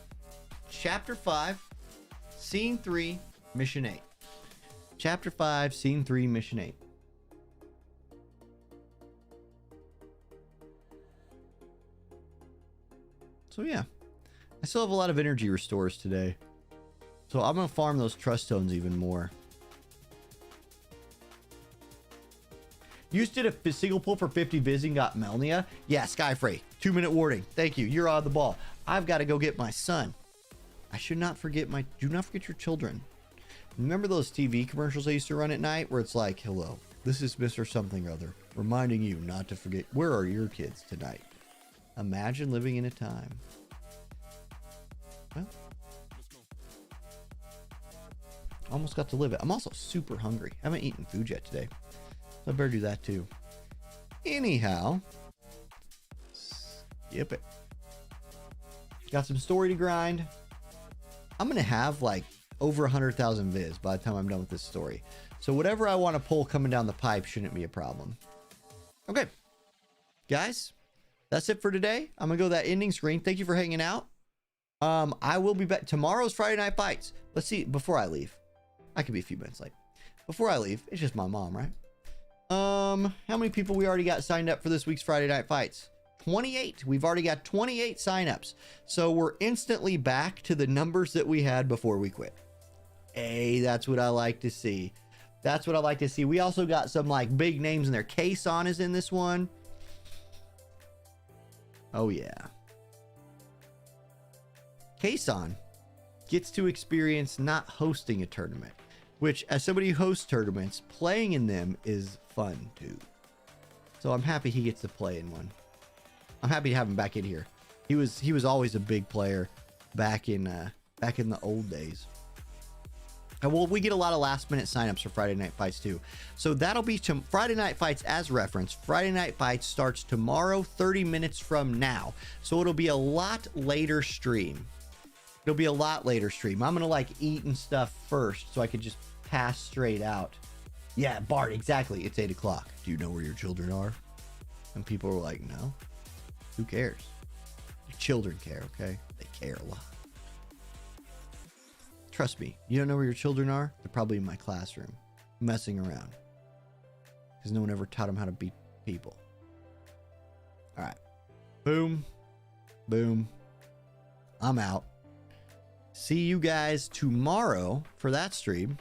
Chapter 5, Scene 3, Mission 8. Chapter 5, Scene 3, Mission 8. So yeah, I still have a lot of energy restores today. So I'm going to farm those trust stones even more. Used did a single pull for 50 viz and got Melnia. Yeah, Skyfrey. 2-minute warning. Thank you. You're on the ball. I've got to go get my son. I should not forget my... Do not forget your children. Remember those TV commercials I used to run at night where it's like, hello, this is Mr. Something or Other, reminding you not to forget. Where are your kids tonight? Imagine living in a time. Well, almost got to live it. I'm also super hungry. I haven't eaten food yet today. I better do that too. Anyhow, skip it. Got some story to grind. I'm going to have like over 100,000 viz by the time I'm done with this story. So whatever I want to pull coming down the pipe shouldn't be a problem. Okay, guys, that's it for today. I'm going to go to that ending screen. Thank you for hanging out. I will be back. Tomorrow's Friday Night Fights. Let's see, before I leave. I could be a few minutes late. Before I leave, it's just my mom, right? How many people we already got signed up for this week's Friday Night Fights? 28. We've already got 28 signups. So we're instantly back to the numbers that we had before we quit. Hey, that's what I like to see. That's what I like to see. We also got some like big names in there. Kason is in this one. Oh yeah. Kason gets to experience not hosting a tournament, which as somebody who hosts tournaments, playing in them is fun too. So I'm happy he gets to play in one. I'm happy to have him back in here. He was always a big player back in the old days. Well, we get a lot of last minute signups for Friday Night Fights too. So that'll be Friday Night Fights as reference. Friday Night Fights starts tomorrow, 30 minutes from now. So it'll be a lot later stream. It'll be a lot later stream. I'm going to like eat and stuff first so I could just pass straight out. Yeah, Bart, exactly. It's 8 o'clock. Do you know where your children are? And people were like, no. Who cares? Your children care, okay? They care a lot. Trust me, you don't know where your children are? They're probably in my classroom, messing around. Because no one ever taught them how to beat people. All right. Boom. Boom. I'm out. See you guys tomorrow for that stream.